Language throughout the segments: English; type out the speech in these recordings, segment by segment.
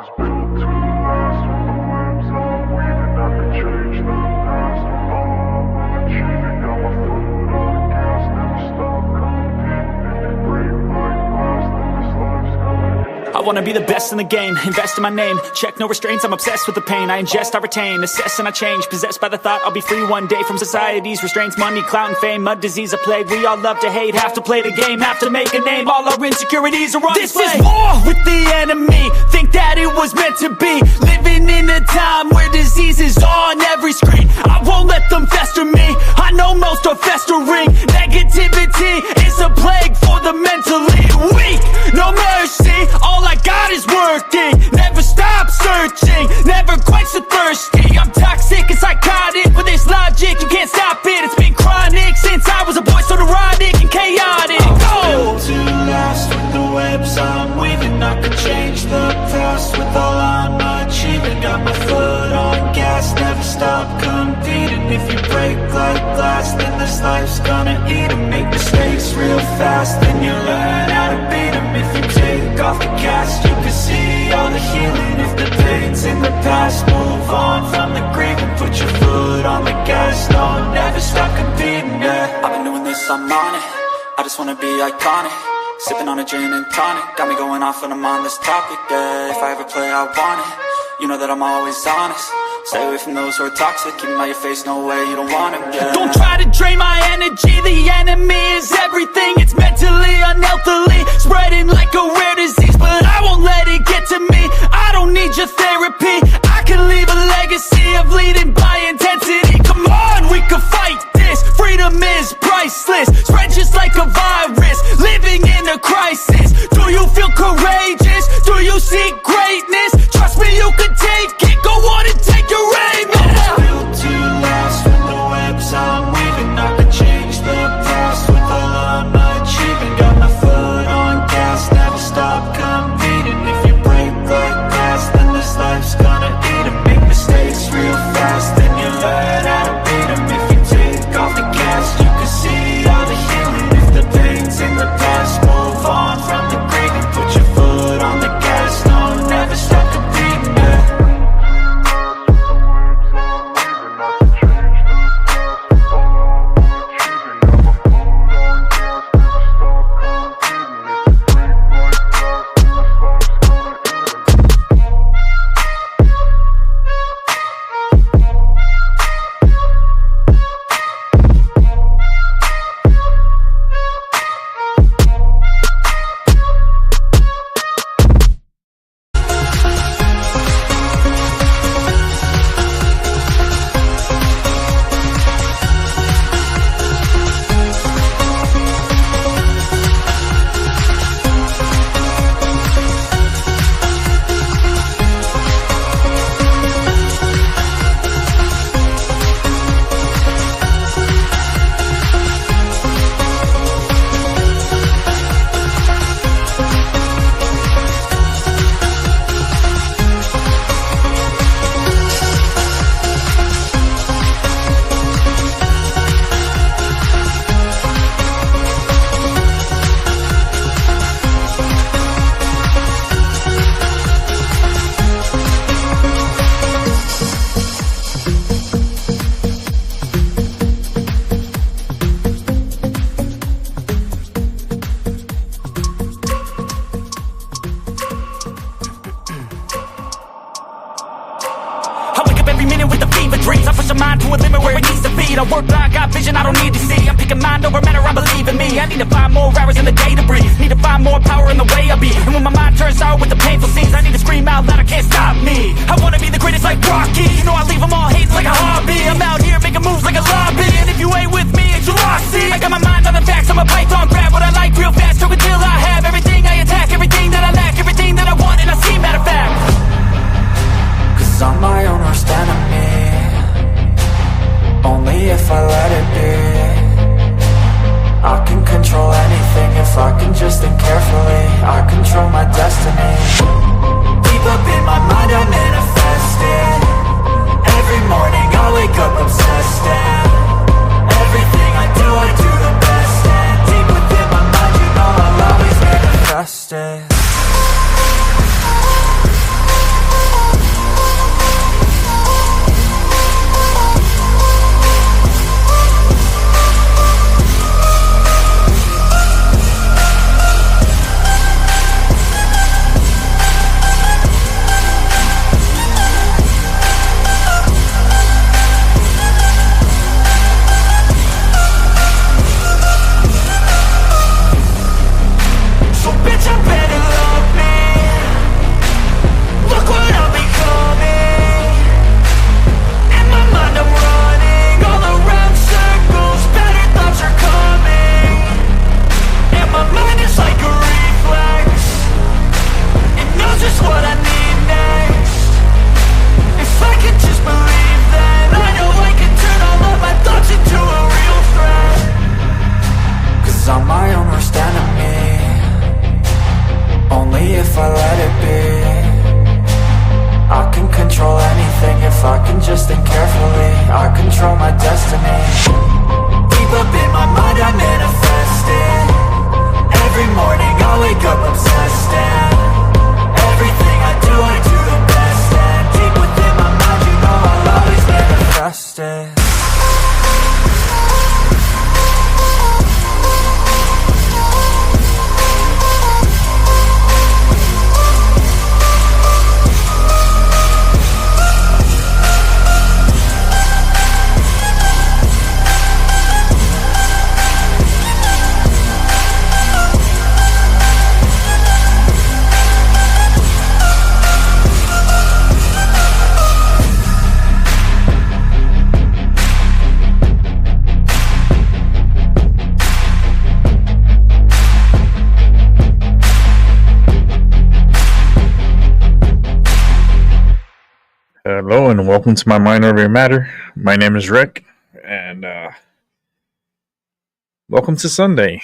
was built to last with the webs I'm weaving. I could change the past with all I'm achieving. Got my foot on the gas, never stop competing. If you break like glass, then this life's gonna end. I wanna be the best in the game, invest in my name. Check no restraints, I'm obsessed with the pain. I ingest, I retain, assess and I change. Possessed by the thought I'll be free one day from society's restraints. Money, clout and fame, mud, disease, a plague. We all love to hate, have to play the game, have to make a name. All our insecurities are on display. This is war with the enemy, think that it was meant to be. Living in a time where disease is on every screen. I won't let them fester me, I know most are festering. Negativity is a plague for the mentally weak. No mercy, all I got is working. Never stop searching, never quite so thirsty. I'm toxic and psychotic, with this logic you can't stop it. It's been chronic since I was a boy, so neurotic and chaotic. I'm built to last with the webs I'm weaving. I could change the past with all I'm achieving. Got my foot on gas, never stop competing. If you break like glass, then this life's gonna eat 'em. Make mistakes real fast, then you learn how to beat 'em. If you take off the cast, you can see all the healing. If the pain's in the past, move on from the grave and put your foot on the gas. No, never stop competing, yeah. I've been doing this, I'm on it, I just wanna be iconic. Sipping on a gin and tonic, got me going off when I'm on this topic, yeah. If I ever play, I want it, you know that I'm always honest. Stay away from those who are toxic, keep them out your face, no way, you don't want them, yeah. Don't try to drain my energy, the enemy is everything. It's mentally, unhealthily, spreading like a rare disease. But I won't let it get to me, I don't need your therapy. I can leave a legacy of leading by intensity. Come on, we can fight this, freedom is priceless. Spread just like a virus, living in a crisis. Do you feel courageous? Do you seek greatness? Trust me, you can take it, go on and take your aim, yeah. I'm built to last with the webs I'm weaving. I could change the past with all I'm achieving. Got my foot on gas, never stop competing. If you break like glass, then this life's gonna eat 'em. Make mistakes real fast, then you learn how to beat 'em. If you take off the gas, you can see all the healing. If the pain's in the past, move on from the grave and put your foot on the gas. No, never stop competing, yeah. I work blind, got vision I don't need to see. I'm picking mind over matter, I believe in me. I need to find more hours in the day to breathe. Need to find more power in the way I be. And when my mind turns sour with the painful scenes, I need to scream out loud, I can't stop me. I wanna be the greatest like Rocky. You know I leave them all hating like a hobby. I'm out here making moves like a lobby. And if you ain't with me, it's your loss, see. I got my mind on the facts, I'm a python, grab what I like real fast. Choke until I have everything I attack, everything that I lack, everything that I want, and I see, matter of fact. Cause I'm my own worst enemy. Only if I let it be. I can control anything if I can just think carefully. I control my destiny. what I need next. If I could just believe, then I know I can turn all of my thoughts into a real threat. Cause I'm my own worst enemy, only if I let it be. I can control anything if I can just think carefully. I control my destiny. Deep up in my mind I manifest it. Every morning I wake up obsessed, and everything I do the best. And deep within my mind, you know I'll always manifest it. Hello and welcome to my Mind Over Your Matter. My name is Rick, and welcome to Sunday.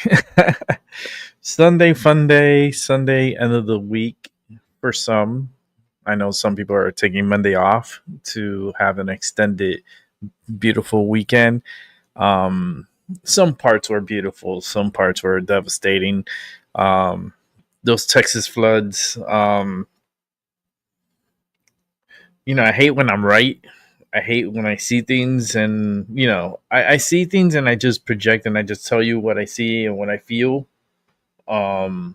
Sunday, fun day, Sunday, end of the week for some. I know some people are taking Monday off to have an extended, beautiful weekend. Some parts were beautiful, some parts were devastating. Those Texas floods, I hate when I'm right. I hate when I see things, and I see things and I just project and I just tell you what I see and what I feel. But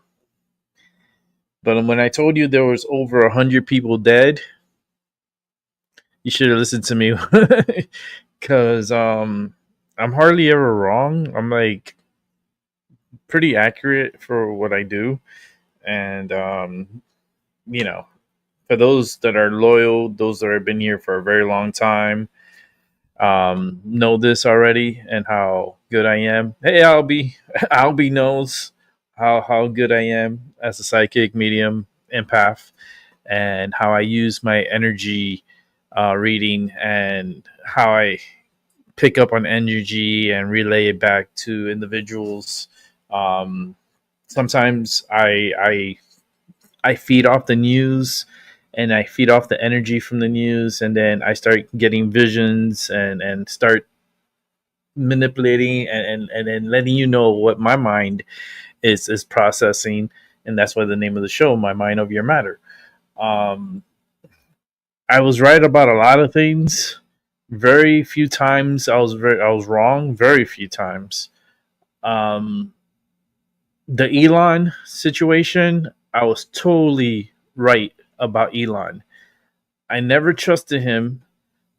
when I told you there was over 100 people dead, you should have listened to me, because I'm hardly ever wrong. I'm like pretty accurate for what I do, and for those that are loyal, those that have been here for a very long time, know this already and how good I am. Hey, Albie knows how good I am as a psychic medium empath, and how I use my energy reading, and how I pick up on energy and relay it back to individuals. Sometimes I feed off the news, and I feed off the energy from the news, and then I start getting visions, and start manipulating, and then letting you know what my mind is processing. And that's why the name of the show, My Mind Over Your Matter. I was right about a lot of things. Very few times I was wrong. Very few times. The Elon situation, I was totally right about Elon. I never trusted him.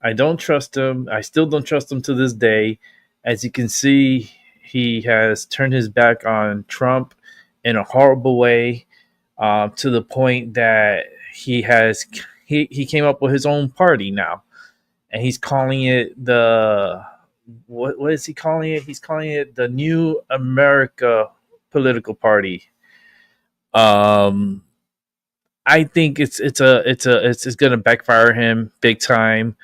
I don't trust him. I still don't trust him to this day. As you can see, he has turned his back on Trump in a horrible way, to the point that he came up with his own party now, and he's calling it the what is he calling it? He's calling it the New America Political Party. I think it's going to backfire him big time.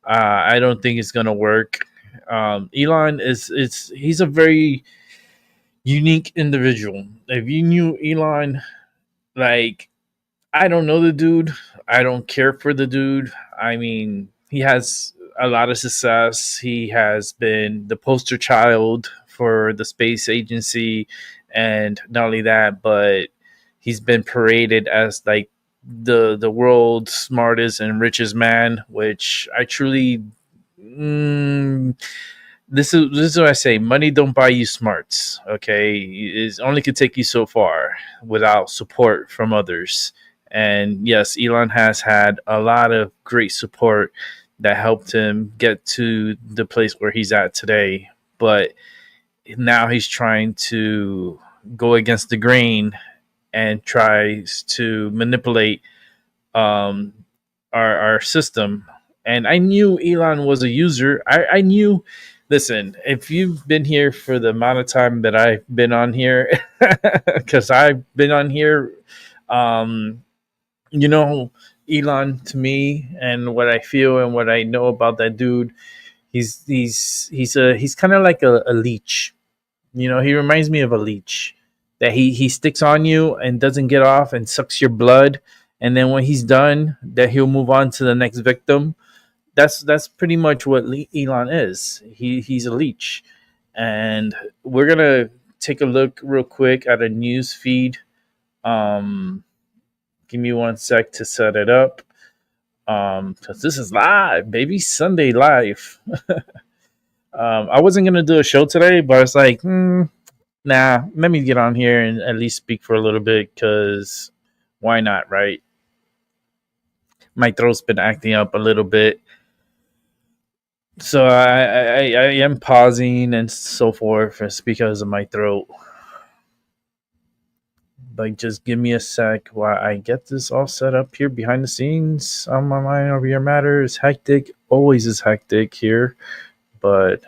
I don't think it's going to work. Elon he's a very unique individual. If you knew Elon, like, I don't know the dude. I don't care for the dude. I mean, he has a lot of success. He has been the poster child for the space agency, and not only that, but he's been paraded as like the world's smartest and richest man, which I truly this is what I say. Money don't buy you smarts. Okay, it only can take you so far without support from others. And yes, Elon has had a lot of great support that helped him get to the place where he's at today. But now he's trying to go against the grain and tries to manipulate our system. And I knew Elon was a user. I knew. Listen, if you've been here for the amount of time that I've been on here, because I've been on here You know, Elon, to me, and what I feel and what I know about that dude, he's kind of like a leech. You know, he reminds me of a leech that he sticks on you and doesn't get off and sucks your blood, and then when he's done, that he'll move on to the next victim. That's pretty much what Elon is. He's a leech, and we're gonna take a look real quick at a news feed. Um, Give me one sec to set it up. Because this is live, baby, Sunday live. I wasn't gonna do a show today, but it's like, nah, let me get on here and at least speak for a little bit, because why not, right? My throat's been acting up a little bit, so I am pausing and so forth. It's because of my throat. But just give me a sec while I get this all set up here behind the scenes on my mind over your matter. It's hectic, always is hectic here, but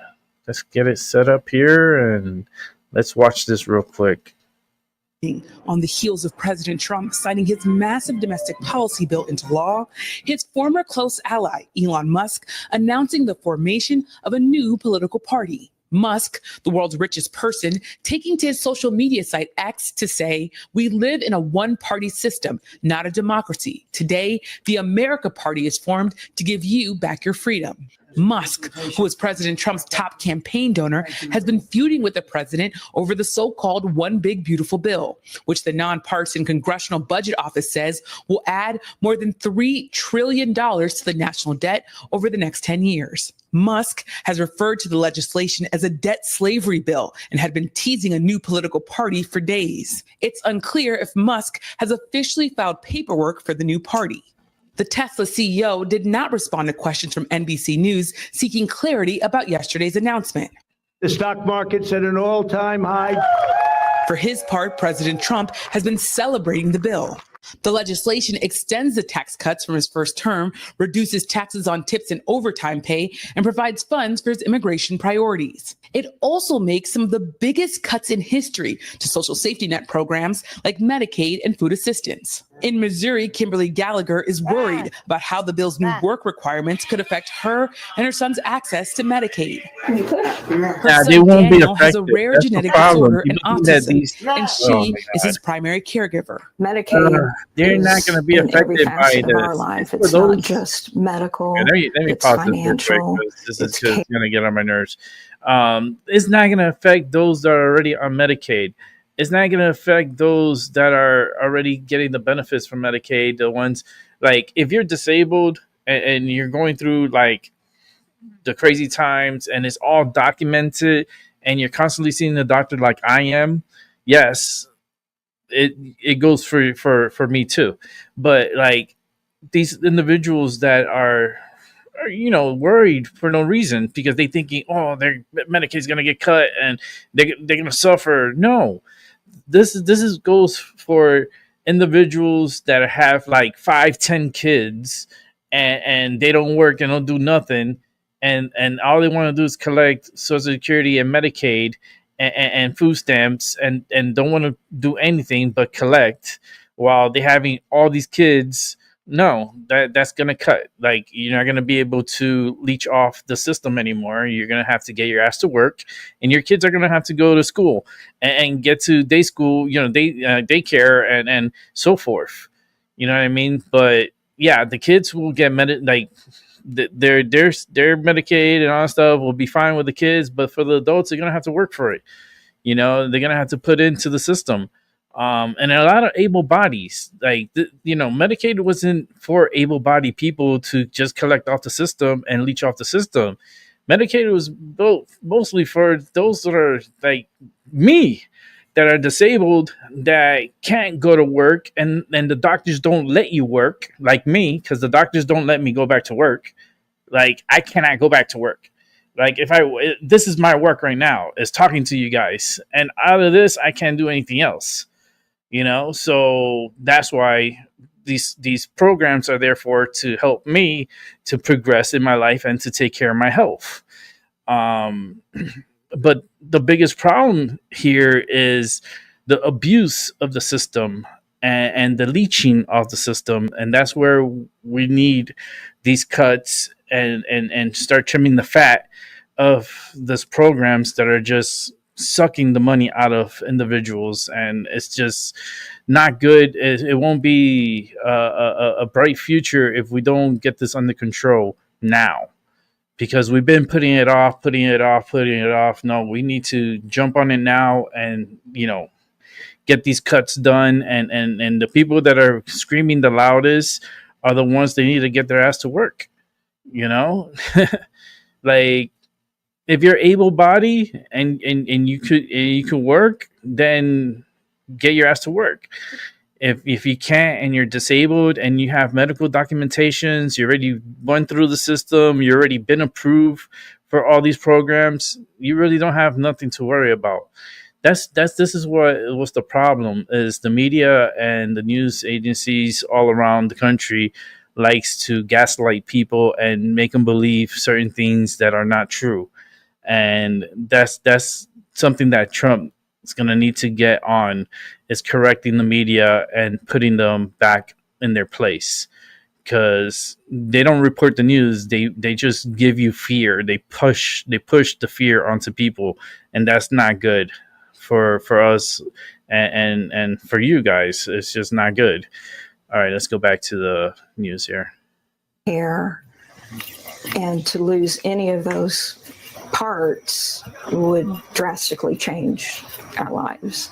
let's get it set up here and let's watch this real quick. On the heels of President Trump signing his massive domestic policy bill into law, his former close ally, Elon Musk, announcing the formation of a new political party. Musk, the world's richest person, taking to his social media site X to say, "We live in a one-party system, not a democracy. Today, the America Party is formed to give you back your freedom." Musk, who is President Trump's top campaign donor, has been feuding with the president over the so-called One Big Beautiful Bill, which the nonpartisan Congressional Budget Office says will add more than $3 trillion to the national debt over the next 10 years. Musk has referred to the legislation as a debt slavery bill and had been teasing a new political party for days. It's unclear if Musk has officially filed paperwork for the new party. The Tesla CEO did not respond to questions from NBC News seeking clarity about yesterday's announcement. The stock market's at an all-time high. For his part, President Trump has been celebrating the bill. The legislation extends the tax cuts from his first term, reduces taxes on tips and overtime pay, and provides funds for his immigration priorities. It also makes some of the biggest cuts in history to social safety net programs like Medicaid and food assistance. In Missouri, Kimberly Gallagher is worried about how the bill's new work requirements could affect her and her son's access to Medicaid. Her They son won't be Daniel has a affected. rare That's the genetic problem. disorder and People think that autism, and Oh she my is his God. primary caregiver. Medicaid They're not is going to be in every affected by facet of this. our life. For It's not those, just medical, let me it's pause this real quick, financial, because this is it's just going to get on my nerves. It's not going to affect those that are already on Medicaid. It's not going to affect those that are already getting the benefits from Medicaid. The ones, like, if you're disabled and you're going through like the crazy times and it's all documented and you're constantly seeing the doctor like I am, yes, it goes for me too. But like these individuals that are worried for no reason because they thinking, oh, their Medicaid's gonna get cut and they're gonna suffer. No, this goes for individuals that have like 5-10 kids, and they don't work and don't do nothing, and all they want to do is collect Social Security and Medicaid and food stamps, and don't want to do anything but collect while they having all these kids. No, that's gonna cut. Like, you're not gonna be able to leech off the system anymore. You're gonna have to get your ass to work, and your kids are gonna have to go to school and get to day school, daycare and so forth. You know what I mean? But yeah, the kids will get their Medicaid and all that stuff will be fine with the kids, but for the adults, they're gonna have to work for it. They're gonna have to put into the system. And a lot of able bodies, Medicaid wasn't for able bodied people to just collect off the system and leech off the system. Medicaid was mostly for those that are like me, that are disabled, that can't go to work, and the doctors don't let you work, like me, because the doctors don't let me go back to work. Like, I cannot go back to work. Like, this is my work right now, is talking to you guys, and out of this, I can't do anything else. So that's why these programs are there to help me to progress in my life and to take care of my health. But the biggest problem here is the abuse of the system and the leeching of the system. And that's where we need these cuts and start trimming the fat of these programs that are just sucking the money out of individuals. And it's just not good. It won't be a bright future if we don't get this under control now, because we've been putting it off. No, we need to jump on it now and, get these cuts done. And the people that are screaming the loudest are the ones that need to get their ass to work, like, if you're able-bodied and you could work, then get your ass to work. If you can't and you're disabled and you have medical documentations, you already went through the system, you already been approved for all these programs, you really don't have nothing to worry about. This is what's the problem is the media and the news agencies all around the country likes to gaslight people and make them believe certain things that are not true. And that's something that Trump is going to need to get on, is correcting the media and putting them back in their place, because they don't report the news. They just give you fear. They push the fear onto people, and that's not good for us and for you guys. It's just not good. All right, let's go back to the news here. And to lose any of those parts would drastically change our lives.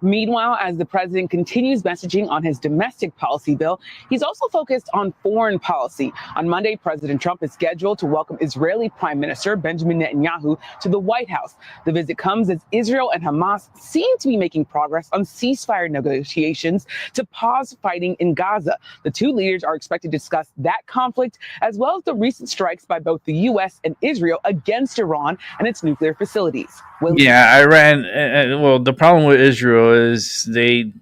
Meanwhile, as the president continues messaging on his domestic policy bill, he's also focused on foreign policy. On Monday, President Trump is scheduled to welcome Israeli Prime Minister Benjamin Netanyahu to the White House. The visit comes as Israel and Hamas seem to be making progress on ceasefire negotiations to pause fighting in Gaza. The two leaders are expected to discuss that conflict, as well as the recent strikes by both the U.S. and Israel against Iran and its nuclear facilities. Yeah, Iran. Well, the problem with Israel is they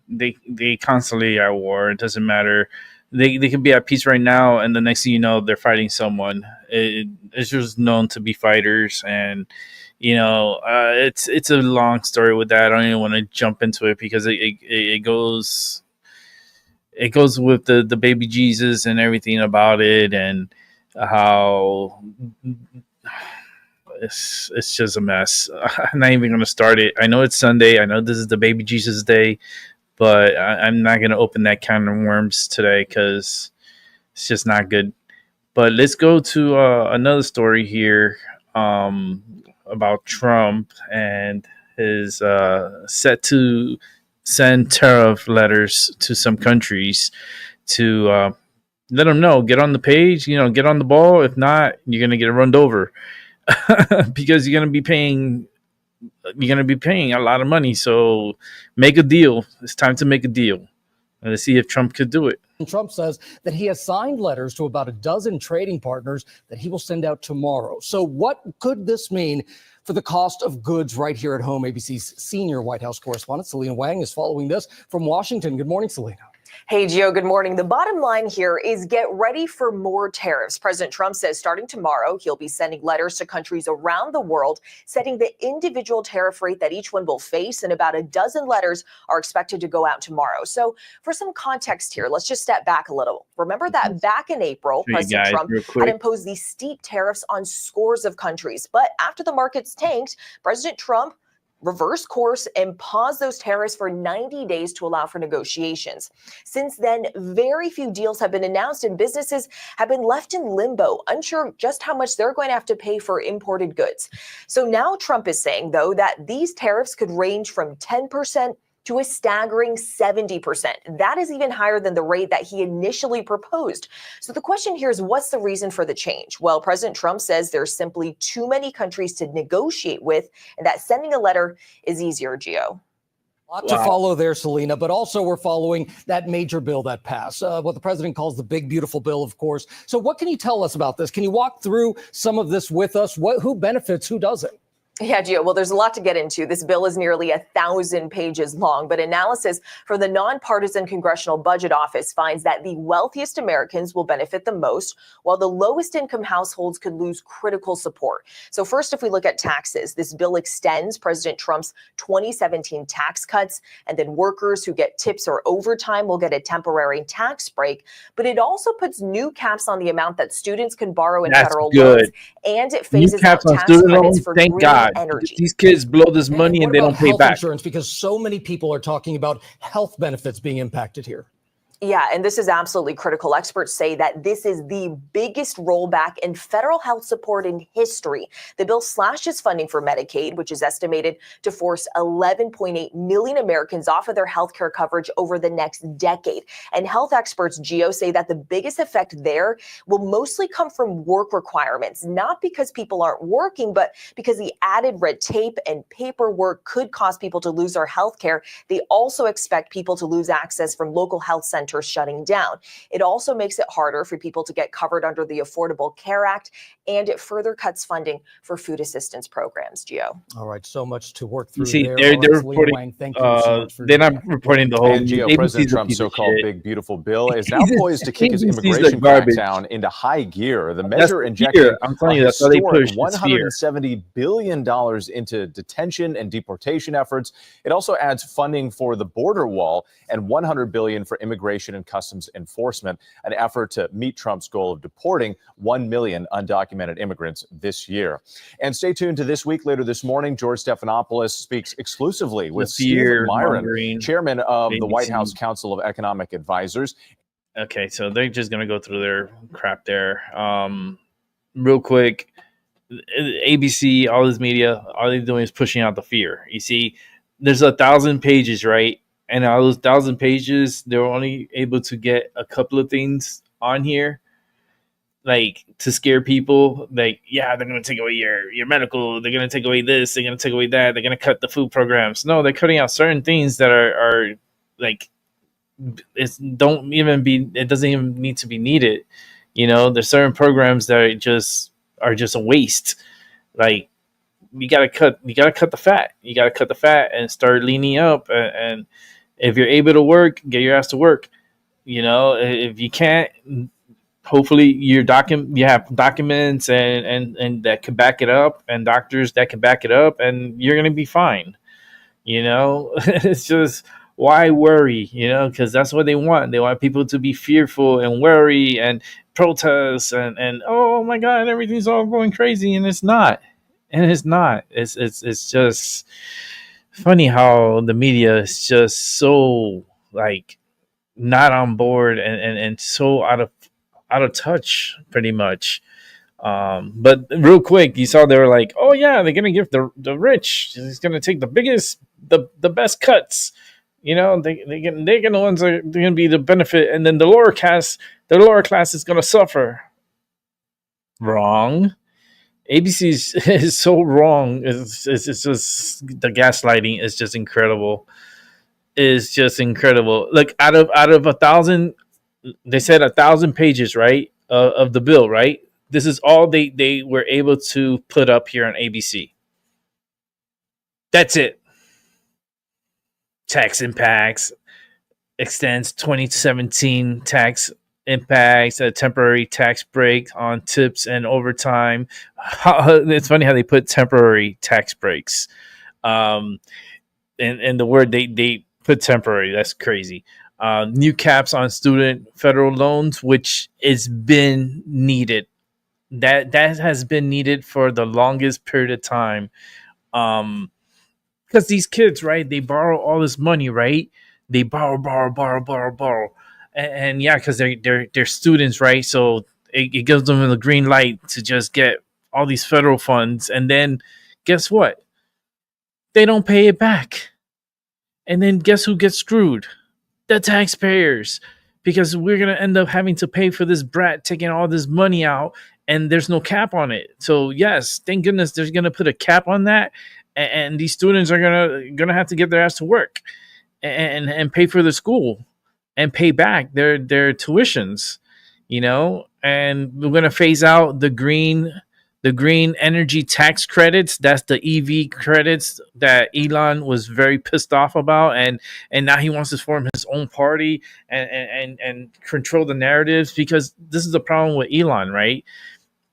constantly at war. It doesn't matter. They can be at peace right now, and the next thing you know, they're fighting someone. Israel's known to be fighters, and it's a long story with that. I don't even want to jump into it because it goes with the baby Jesus and everything about it, and how. It's just a mess. I'm not even going to start it. I know it's Sunday. I know this is the baby Jesus day, but I'm not going to open that can of worms today because it's just not good. But let's go to another story here about Trump and his set to send tariff letters to some countries to let them know, get on the page, get on the ball. If not, you're going to get run over. Because you're going to be paying a lot of money. So make a deal. It's time to make a deal. And let's see if Trump could do it. Trump says that he has signed letters to about a dozen trading partners that he will send out tomorrow. So what could this mean for the cost of goods right here at home? ABC's senior White House correspondent Selena Wang is following this from Washington. Good morning, Selena. Hey, Gio, good morning. The bottom line here is get ready for more tariffs. President Trump says starting tomorrow, he'll be sending letters to countries around the world, setting the individual tariff rate that each one will face. And about a dozen letters are expected to go out tomorrow. So for some context here, let's just step back a little. Remember that back in April, President Trump had imposed these steep tariffs on scores of countries. But after the markets tanked, President Trump reverse course and pause those tariffs for 90 days to allow for negotiations. Since then, very few deals have been announced and businesses have been left in limbo, unsure just how much they're going to have to pay for imported goods. So now Trump is saying, though, that these tariffs could range from 10% to a staggering 70%. That is even higher than the rate that he initially proposed. So the question here is, what's the reason for the change? Well, President Trump says there's simply too many countries to negotiate with, and that sending a letter is easier, Gio. A lot to follow there, Selena, but also we're following that major bill that passed, what the president calls the big, beautiful bill, of course. So what can you tell us about this? Can you walk through some of this with us? Who benefits? Who doesn't? Yeah, Gio. Well, there's a lot to get into. This bill is nearly 1,000 pages long, but analysis from the nonpartisan Congressional Budget Office finds that the wealthiest Americans will benefit the most, while the lowest income households could lose critical support. So first, if we look at taxes, this bill extends President Trump's 2017 tax cuts, and then workers who get tips or overtime will get a temporary tax break. But it also puts new caps on the amount that students can borrow in That's federal good. loans, and it New phases out caps on tax student credits loans. for Thank green God. energy. These kids blow this money and they what don't about pay health back. insurance? Because so many people are talking about health benefits being impacted here. Yeah, and this is absolutely critical. Experts say that this is the biggest rollback in federal health support in history. The bill slashes funding for Medicaid, which is estimated to force 11.8 million Americans off of their health care coverage over the next decade. And health experts, Gio, say that the biggest effect there will mostly come from work requirements, not because people aren't working, but because the added red tape and paperwork could cause people to lose their health care. They also expect people to lose access from local health centers shutting down. It also makes it harder for people to get covered under the Affordable Care Act, and it further cuts funding for food assistance programs, Gio. All right, so much to work through You see, there. they're All right, Leah reporting. Wang, thank you so much for They're your not reporting the whole. And Gio, ABC's President a Trump's piece of so-called shit. big, beautiful bill is now poised to kick his ABC's immigration garbage. crackdown into high gear. The That's measure the injected fear. I'm telling you, that's how they push. It's fear. $170 billion into detention and deportation efforts. It also adds funding for the border wall and $100 billion for immigration and customs enforcement, an effort to meet Trump's goal of deporting 1 million undocumented immigrants this year. And stay tuned to This Week. Later this morning, George Stephanopoulos speaks exclusively with Steve Myron, chairman of the White House Council of Economic Advisors. Okay, so they're just going to go through their crap there. Real quick, ABC, all this media, all they're doing is pushing out the fear. You see, there's 1,000 pages, right? And out of those 1,000 pages, they're only able to get a couple of things on here, like to scare people. Like, yeah, they're going to take away your medical. They're going to take away this. They're going to take away that. They're going to cut the food programs. No, they're cutting out certain things that are like, it doesn't even need to be needed. You know, there's certain programs that are just a waste. Like, you gotta cut the fat. You gotta cut the fat and start leaning up. And if you're able to work, get your ass to work. You know, if you can't, hopefully you have documents and that can back it up, and doctors that can back it up, and you're gonna be fine. You know, it's just, why worry? You know, because that's what they want. They want people to be fearful and worry and protest and oh my God, everything's all going crazy, and it's not. And it's not. It's just funny how the media is just so like not on board and so out of touch, pretty much. But real quick, you saw they were like, oh yeah, they're gonna give the rich. It's gonna take the best cuts. You know, they're the ones that are gonna be the benefit, and then the lower class is gonna suffer. Wrong. ABC is so wrong. It's just, the gaslighting is just incredible. It's just incredible. Like, out of 1,000, they said 1,000 pages, right, of the bill, right? This is all they were able to put up here on ABC. That's it. Tax impacts, extends 2017 tax impacts, a temporary tax break on tips and overtime. It's funny how they put temporary tax breaks. And the word they put temporary, that's crazy. New caps on student federal loans, which has been needed. That has been needed for the longest period of time. Because these kids, right, they borrow all this money, right? They borrow. And yeah, because they're students, right? So it gives them the green light to just get all these federal funds. And then guess what? They don't pay it back. And then guess who gets screwed? The taxpayers. Because we're going to end up having to pay for this brat taking all this money out, and there's no cap on it. So yes, thank goodness there's going to put a cap on that. And these students are gonna have to get their ass to work and pay for the school and pay back their tuitions, you know. And we're gonna phase out the green the green energy tax credits. That's the EV credits that Elon was very pissed off about, and now he wants to form his own party and control the narratives, because this is the problem with Elon, right?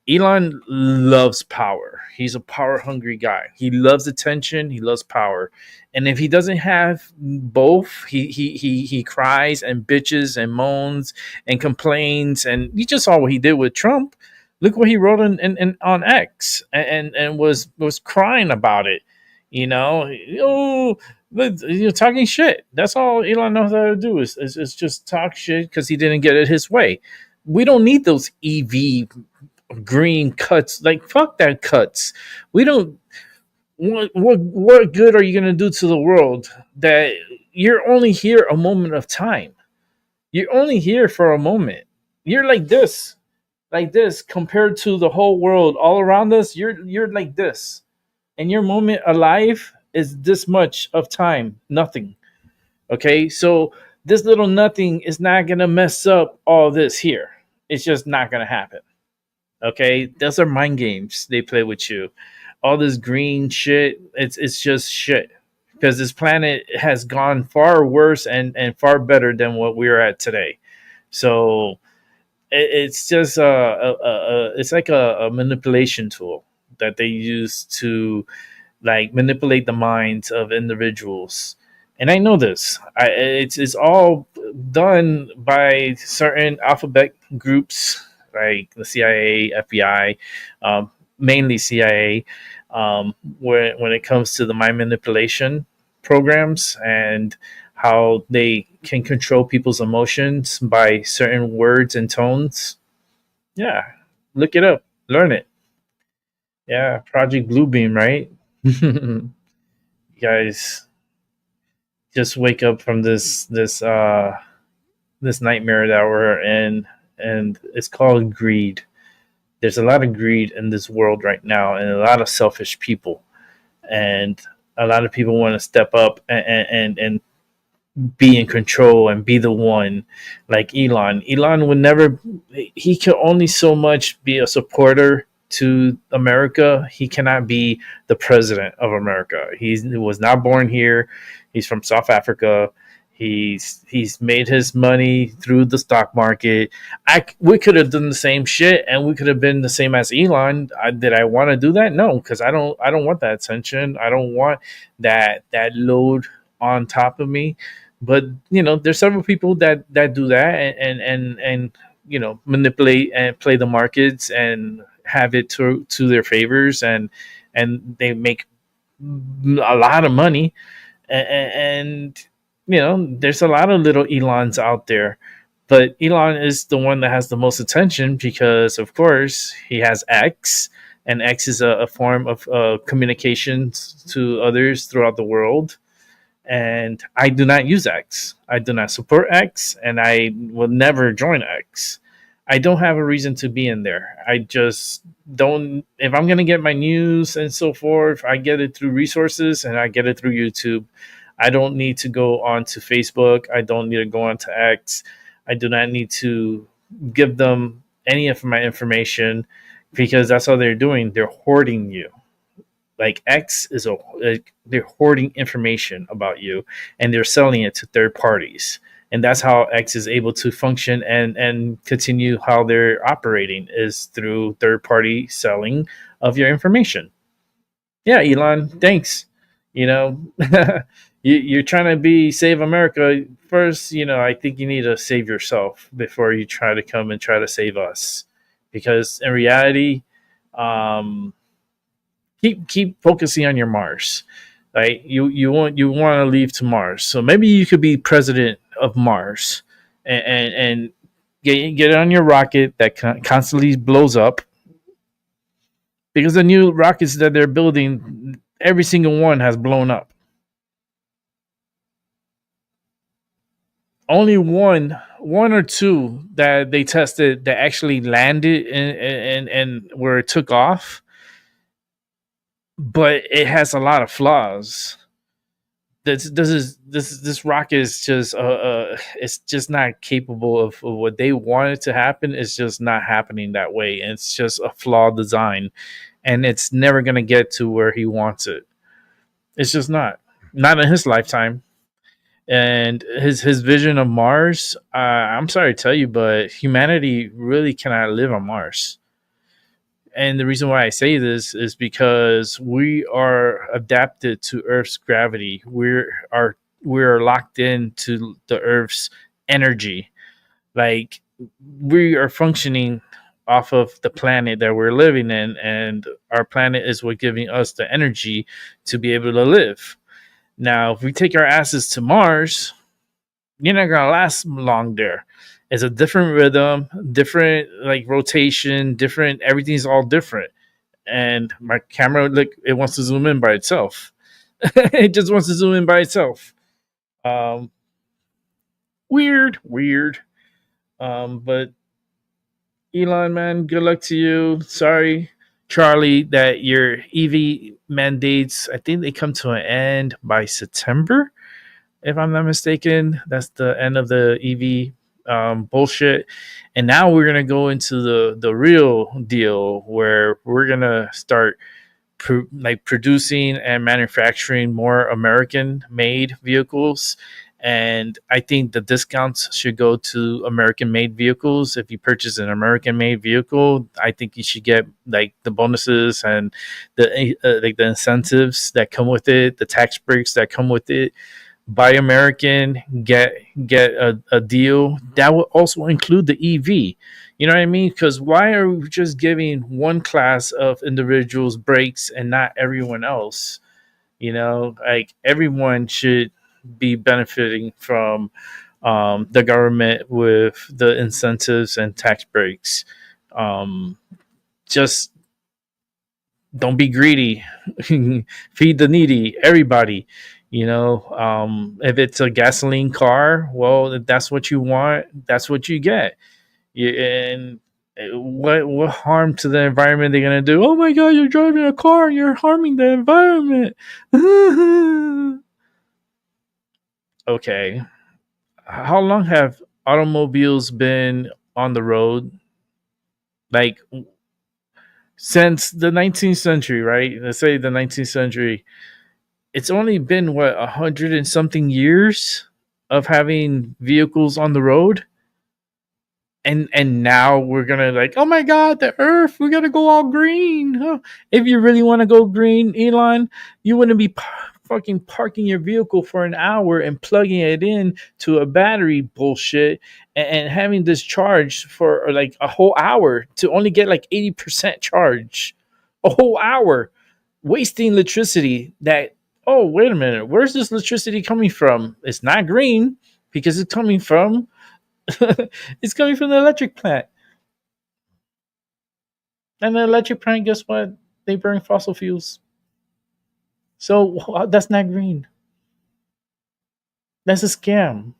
Elon loves power. He's a power hungry guy. He loves attention. He loves power. And if he doesn't have both, he cries and bitches and moans and complains. And you just saw what he did with Trump. Look what he wrote on X and was crying about it. You know, you're talking shit. That's all Elon knows how to do is just talk shit because he didn't get it his way. We don't need those EV green cuts. Like, fuck that cuts. We don't. What good are you going to do to the world that you're only here a moment of time? You're only here for a moment. You're like this compared to the whole world all around us. You're like this, and your moment alive is this much of time. Nothing. Okay, so this little nothing is not going to mess up all this here. It's just not going to happen. Okay, those are mind games they play with you. All this green shit, it's just shit, because this planet has gone far worse and far better than what we're at today. So it's just it's like a manipulation tool that they use to like manipulate the minds of individuals. And I know this. It's all done by certain alphabet groups like the CIA, FBI, mainly CIA, when it comes to the mind manipulation programs and how they can control people's emotions by certain words and tones. Yeah, look it up, learn it. Yeah, Project Bluebeam, right? You guys just wake up from this nightmare that we're in, and it's called greed. There's a lot of greed in this world right now, and a lot of selfish people, and a lot of people want to step up and be in control and be the one, like Elon. Elon would never. He can only so much be a supporter to America. He cannot be the president of America. He was not born here. He's from South Africa. He's made his money through the stock market. We could have done the same shit, and we could have been the same as Elon. Did I want to do that? No, because I don't want that attention. I don't want that load on top of me. But there's several people that do that and manipulate and play the markets and have it to their favors, and they make a lot of money, and there's a lot of little Elons out there, but Elon is the one that has the most attention because, of course, he has X, and X is a form of communications to others throughout the world. And I do not use X. I do not support X, and I will never join X. I don't have a reason to be in there. I just don't. If I'm going to get my news and so forth, I get it through resources, and I get it through YouTube. I don't need to go on to Facebook. I don't need to go on to X. I do not need to give them any of my information, because that's all they're doing. They're hoarding you. Like X is they're hoarding information about you, and they're selling it to third parties. And that's how X is able to function and continue how they're operating, is through third party selling of your information. Yeah, Elon, thanks. You're trying to save America. First, I think you need to save yourself before you try to come and try to save us. Because in reality, keep focusing on your Mars. Right? You want to leave to Mars. So maybe you could be president of Mars and get on your rocket that constantly blows up. Because the new rockets that they're building, every single one has blown up. Only one or two that they tested that actually landed and where it took off, but it has a lot of flaws. This rocket is just it's just not capable of what they want it to happen. It's just not happening that way. It's just a flawed design, and it's never gonna get to where he wants it. It's just not in his lifetime. And his vision of Mars, I'm sorry to tell you, but humanity really cannot live on Mars. And the reason why I say this is because we are adapted to Earth's gravity. We're locked into the Earth's energy. Like, we are functioning off of the planet that we're living in, and our planet is what giving us the energy to be able to live. Now, if we take our asses to Mars, you're not gonna last long there. It's a different rhythm, different like rotation, different. Everything's all different. And my camera, like, it wants to zoom in by itself. It just wants to zoom in by itself. Um, weird. But Elon, man, good luck to you. Sorry, Charlie, that your EV mandates, I think they come to an end by September, if I'm not mistaken. That's the end of the EV bullshit. And now we're gonna go into the real deal, where we're gonna start producing and manufacturing more American made vehicles. And I think the discounts should go to American made vehicles. If you purchase an American made vehicle, I think you should get like the bonuses and the like the incentives that come with it, the tax breaks that come with it. Buy American, get a deal that will also include the EV. You know what I mean? Because why are we just giving one class of individuals breaks and not everyone else? You know, like, everyone should be benefiting from the government with the incentives and tax breaks. Just don't be greedy. Feed the needy, everybody. You know, if it's a gasoline car, well, if that's what you want, that's what you get. And what harm to the environment they're gonna do? Oh my God, you're driving a car and you're harming the environment. Okay, how long have automobiles been on the road? Like, since the 19th century, right? Let's say the 19th century. It's only been what, 100 and something years of having vehicles on the road, and now we're gonna, like, oh my God, the Earth, we're gonna go all green. Huh. If you really want to go green, Elon, you wouldn't be fucking parking your vehicle for an hour and plugging it in to a battery bullshit, and having this charge for like a whole hour to only get like 80% charge. A whole hour wasting electricity. That, oh, wait a minute, where's this electricity coming from? It's not green because it's coming from it's coming from the electric plant. And the electric plant, guess what? They burn fossil fuels. So that's not green. That's a scam.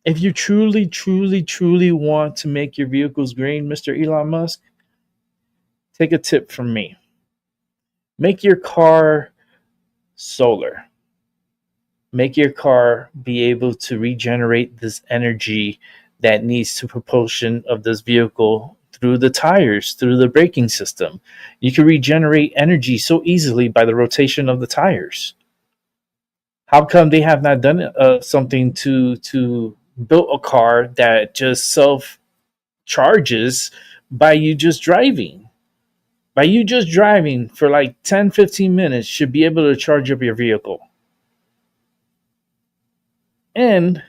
If you truly want to make your vehicles green, Mr. Elon Musk, take a tip from me. Make your car solar. Make your car be able to regenerate this energy that needs to propulsion of this vehicle through the tires, through the braking system. You can regenerate energy so easily by the rotation of the tires. How come they have not done something to build a car that just self charges by you just driving? By you just driving for like 10-15 minutes should be able to charge up your vehicle. And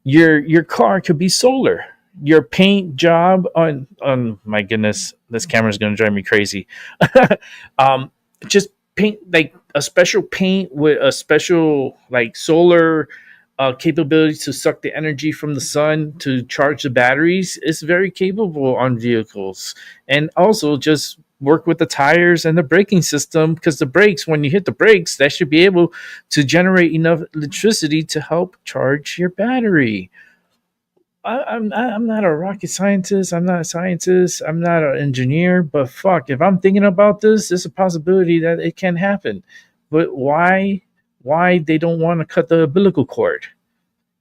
your car could be solar. Your paint job on my goodness, this camera's gonna drive me crazy. Just paint like a special paint with a special like solar capability to suck the energy from the sun to charge the batteries. It's very capable on vehicles. And also just work with the tires and the braking system, because the brakes, when you hit the brakes, that should be able to generate enough electricity to help charge your battery. I'm not a rocket scientist. I'm not a scientist. I'm not an engineer. But fuck, if I'm thinking about this, there's a possibility that it can happen. But why why they don't want to cut the umbilical cord.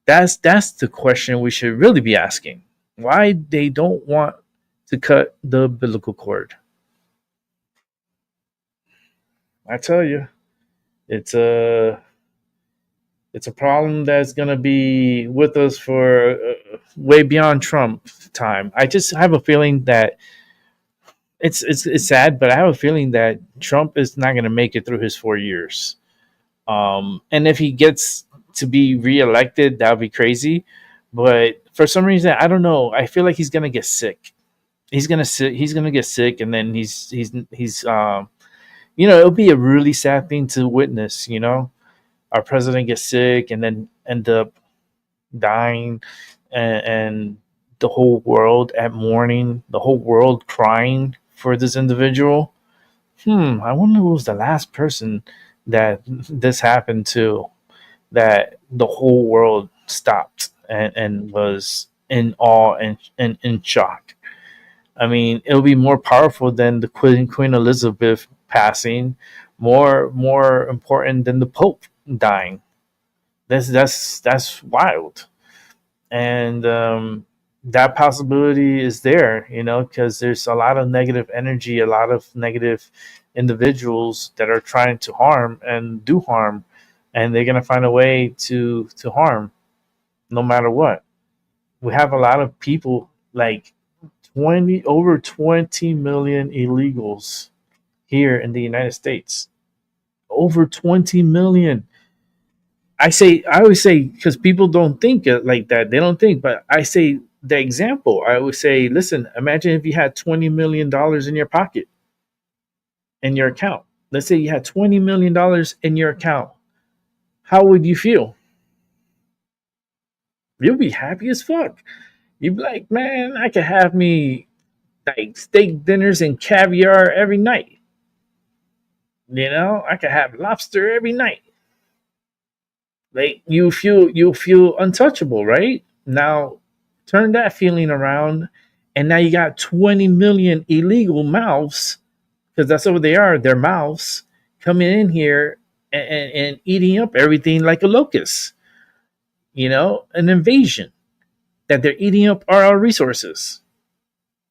That's the question we should really be asking. Why they don't want to cut the umbilical cord. I tell you, it's a problem that's going to be with us for way beyond Trump time. I just have a feeling that it's sad, but I have a feeling that Trump is not going to make it through his 4 years. And if he gets to be reelected, that would be crazy. But for some reason, I don't know. I feel like he's going to get sick. He's going to get sick, and then he's it'll be a really sad thing to witness. Our president gets sick and then end up dying, and the whole world at mourning, the whole world crying for this individual. I wonder who was the last person that this happened to, that the whole world stopped and was in awe and in shock. I mean, it'll be more powerful than the Queen Elizabeth passing, more important than the Pope dying. That's wild. And that possibility is there, because there's a lot of negative energy, a lot of negative individuals that are trying to harm and do harm, and they're going to find a way to harm no matter what. We have a lot of people, like over 20 million illegals here in the United States. Over 20 million. I always say, because people don't think like that. They don't think, but I say the example. I always say, listen, imagine if you had $20 million in your pocket, in your account. Let's say you had $20 million in your account. How would you feel? You'll be happy as fuck. You'd be like, man, I could have me like steak dinners and caviar every night. I could have lobster every night. Like you feel untouchable, right? Now turn that feeling around, and now you got 20 million illegal mouths, because that's what they are. They're mouths coming in here and eating up everything like a locust. An invasion, that they're eating up our resources.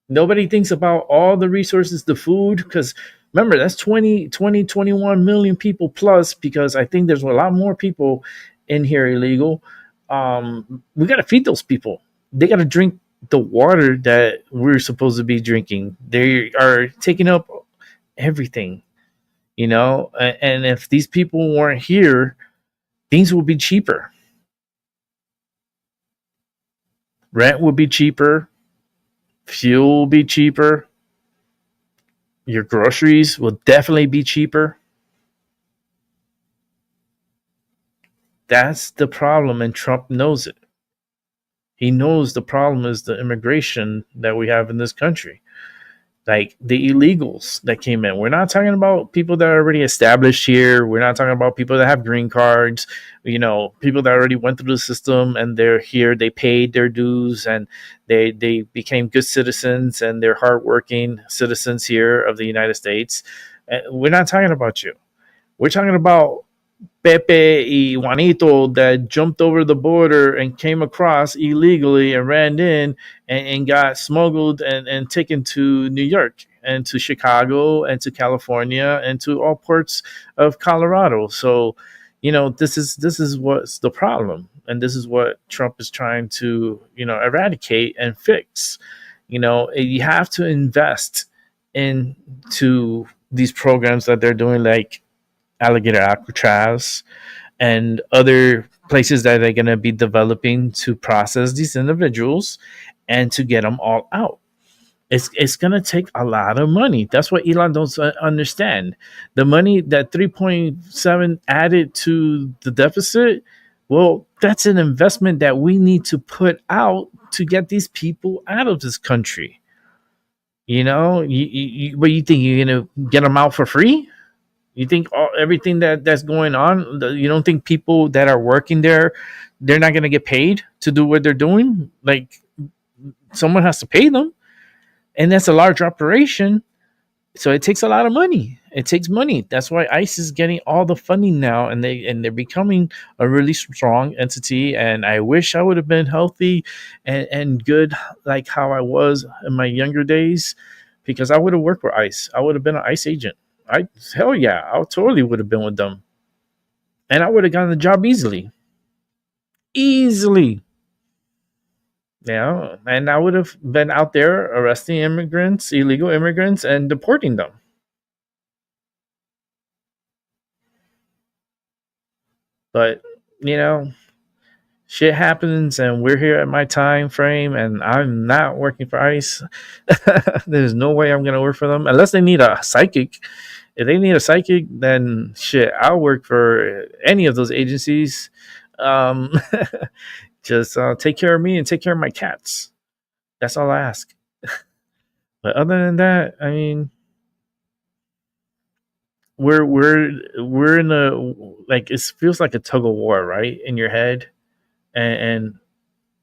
Nobody thinks about all the resources, the food, because remember, that's 21 million people plus, because I think there's a lot more people in here illegal. We got to feed those people. They got to drink the water that we're supposed to be drinking. They are taking up everything, and if these people weren't here, things would be cheaper. Rent would be cheaper. Fuel will be cheaper. Your groceries will definitely be cheaper. That's the problem, and Trump knows it. He knows the problem is the immigration that we have in this country. Like the illegals that came in. We're not talking about people that are already established here. We're not talking about people that have green cards. People that already went through the system and they're here. They paid their dues and they became good citizens, and they're hardworking citizens here of the United States. We're not talking about you. We're talking about Pepe y Juanito that jumped over the border and came across illegally and ran in and got smuggled and taken to New York and to Chicago and to California and to all parts of Colorado. So, this is what's the problem. And this is what Trump is trying to, eradicate and fix. You have to invest into these programs that they're doing, like Alligator Alcatraz and other places that they're going to be developing to process these individuals and to get them all out. It's going to take a lot of money. That's what Elon doesn't understand. The money that 3.7 added to the deficit, well, that's an investment that we need to put out to get these people out of this country. What you think, you're going to get them out for free? You think everything that's going on, you don't think people that are working there, they're not going to get paid to do what they're doing? Like, someone has to pay them. And that's a large operation. So it takes a lot of money. It takes money. That's why ICE is getting all the funding now, and they're becoming a really strong entity. And I wish I would have been healthy and good like how I was in my younger days, because I would have worked for ICE. I would have been an ICE agent. Hell yeah, I totally would have been with them, and I would have gotten the job easily. Easily. Yeah, and I would have been out there arresting immigrants, illegal immigrants, and deporting them. But you know, shit happens, and we're here at my time frame, and I'm not working for ICE. There's no way I'm gonna work for them unless they need a psychic. If they need a psychic, then shit, I'll work for any of those agencies. Um, just take care of me and take care of my cats. That's all I ask. But other than that, I mean, we're in a, like, it feels like a tug of war, right, in your head, and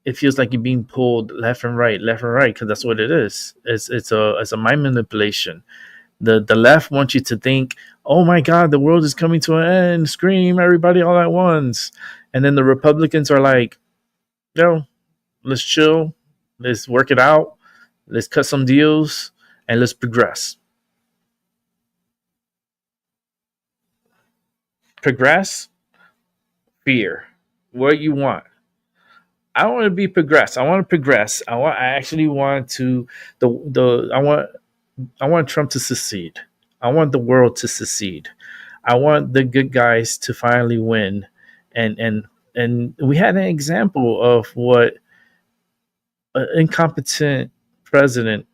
it feels like you're being pulled left and right, because that's what it is. It's a mind manipulation. The left wants you to think, oh my God, the world is coming to an end. Scream, everybody, all at once. And then the Republicans are like, yo, let's chill, let's work it out, let's cut some deals, and let's progress. Progress, fear. What you want? I want to be progress. I want to progress. I actually want to the I want Trump to succeed. I want the world to succeed. I want the good guys to finally win. And we had an example of what an incompetent president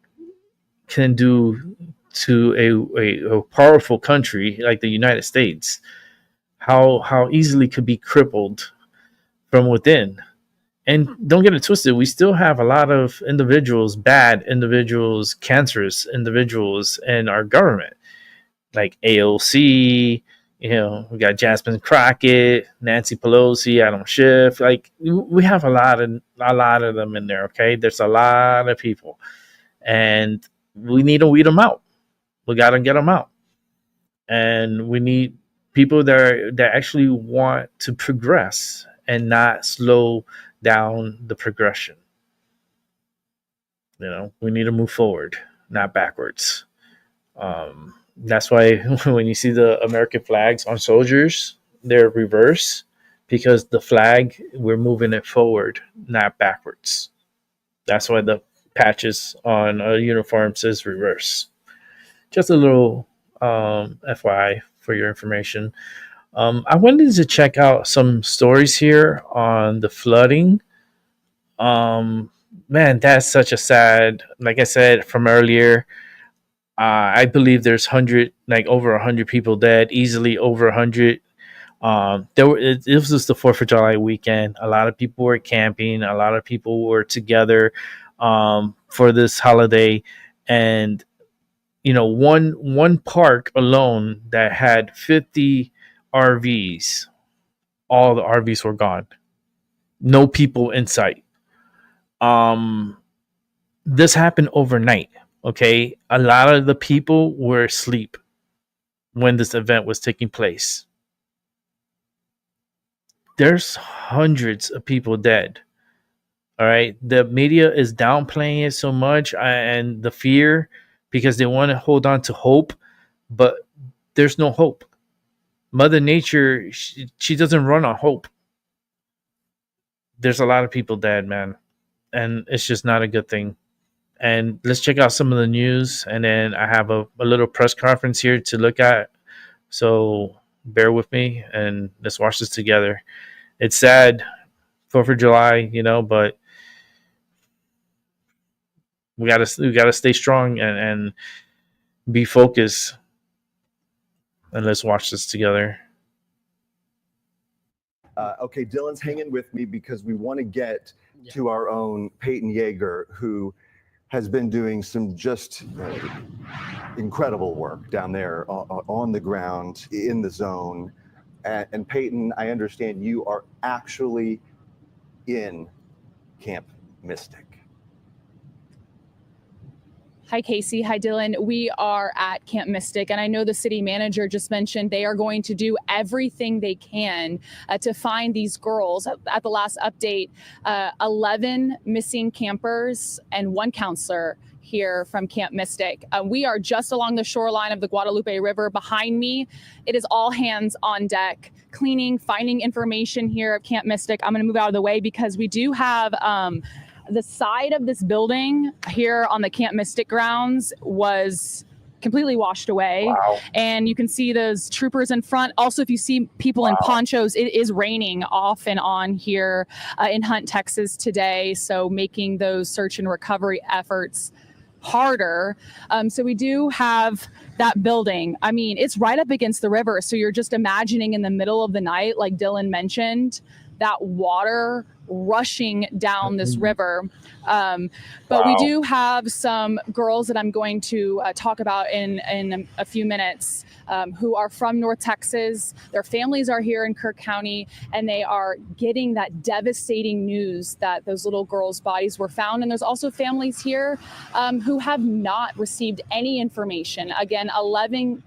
can do to a powerful country like the United States. How easily could be crippled from within. And don't get it twisted, we still have a lot of individuals, bad individuals, cancerous individuals in our government, like AOC. We got Jasmine Crockett, Nancy Pelosi, Adam Schiff. Like, we have a lot of them in there. Okay, there's a lot of people, and we need to weed them out. We got to get them out, and we need people that actually want to progress and not slow down the progression. We need to move forward, not backwards. That's why when you see the American flags on soldiers, they're reverse, because the flag, we're moving it forward, not backwards. That's why the patches on a uniform says reverse. Just a little FYI for your information. I wanted to check out some stories here on the flooding. Man, that's such a sad, like I said from earlier, I believe there's over 100 people dead, easily over 100. It was just the 4th of July weekend. A lot of people were camping. A lot of people were together for this holiday. And, one park alone that had 50 RVs, all the RVs were gone. No people in sight. This happened overnight. Okay, a lot of the people were asleep when this event was taking place. There's hundreds of people dead. All right, the media is downplaying it so much, and the fear, because they want to hold on to hope, but there's no hope. Mother Nature, she doesn't run on hope. There's a lot of people dead, man, and it's just not a good thing. And let's check out some of the news, and then I have a little press conference here to look at. So bear with me, and let's watch this together. It's sad, 4th of July, but we gotta stay strong and be focused. And let's watch this together. Okay, Dylan's hanging with me because we want to get to our own Peyton Yeager, who has been doing some just incredible work down there on the ground, in the zone. And Peyton, I understand you are actually in Camp Mystic. Hi, Casey. Hi, Dylan. We are at Camp Mystic, and I know the city manager just mentioned they are going to do everything they can to find these girls. At the last update, 11 missing campers and 1 counselor here from Camp Mystic. We are just along the shoreline of the Guadalupe River. Behind me, it is all hands on deck, cleaning, finding information here at Camp Mystic. I'm going to move out of the way because we do have the side of this building here on the Camp Mystic grounds was completely washed away. Wow. And you can see those troopers in front. Also, if you see people in ponchos, it is raining off and on here in Hunt, Texas today. So making those search and recovery efforts harder. So we do have that building. I mean, it's right up against the river. So you're just imagining in the middle of the night, like Dylan mentioned, that water rushing down this river. But we do have some girls that I'm going to talk about in a few minutes who are from North Texas. Their families are here in Kirk County, and they are getting that devastating news that those little girls' bodies were found. And there's also families here who have not received any information. Again, 11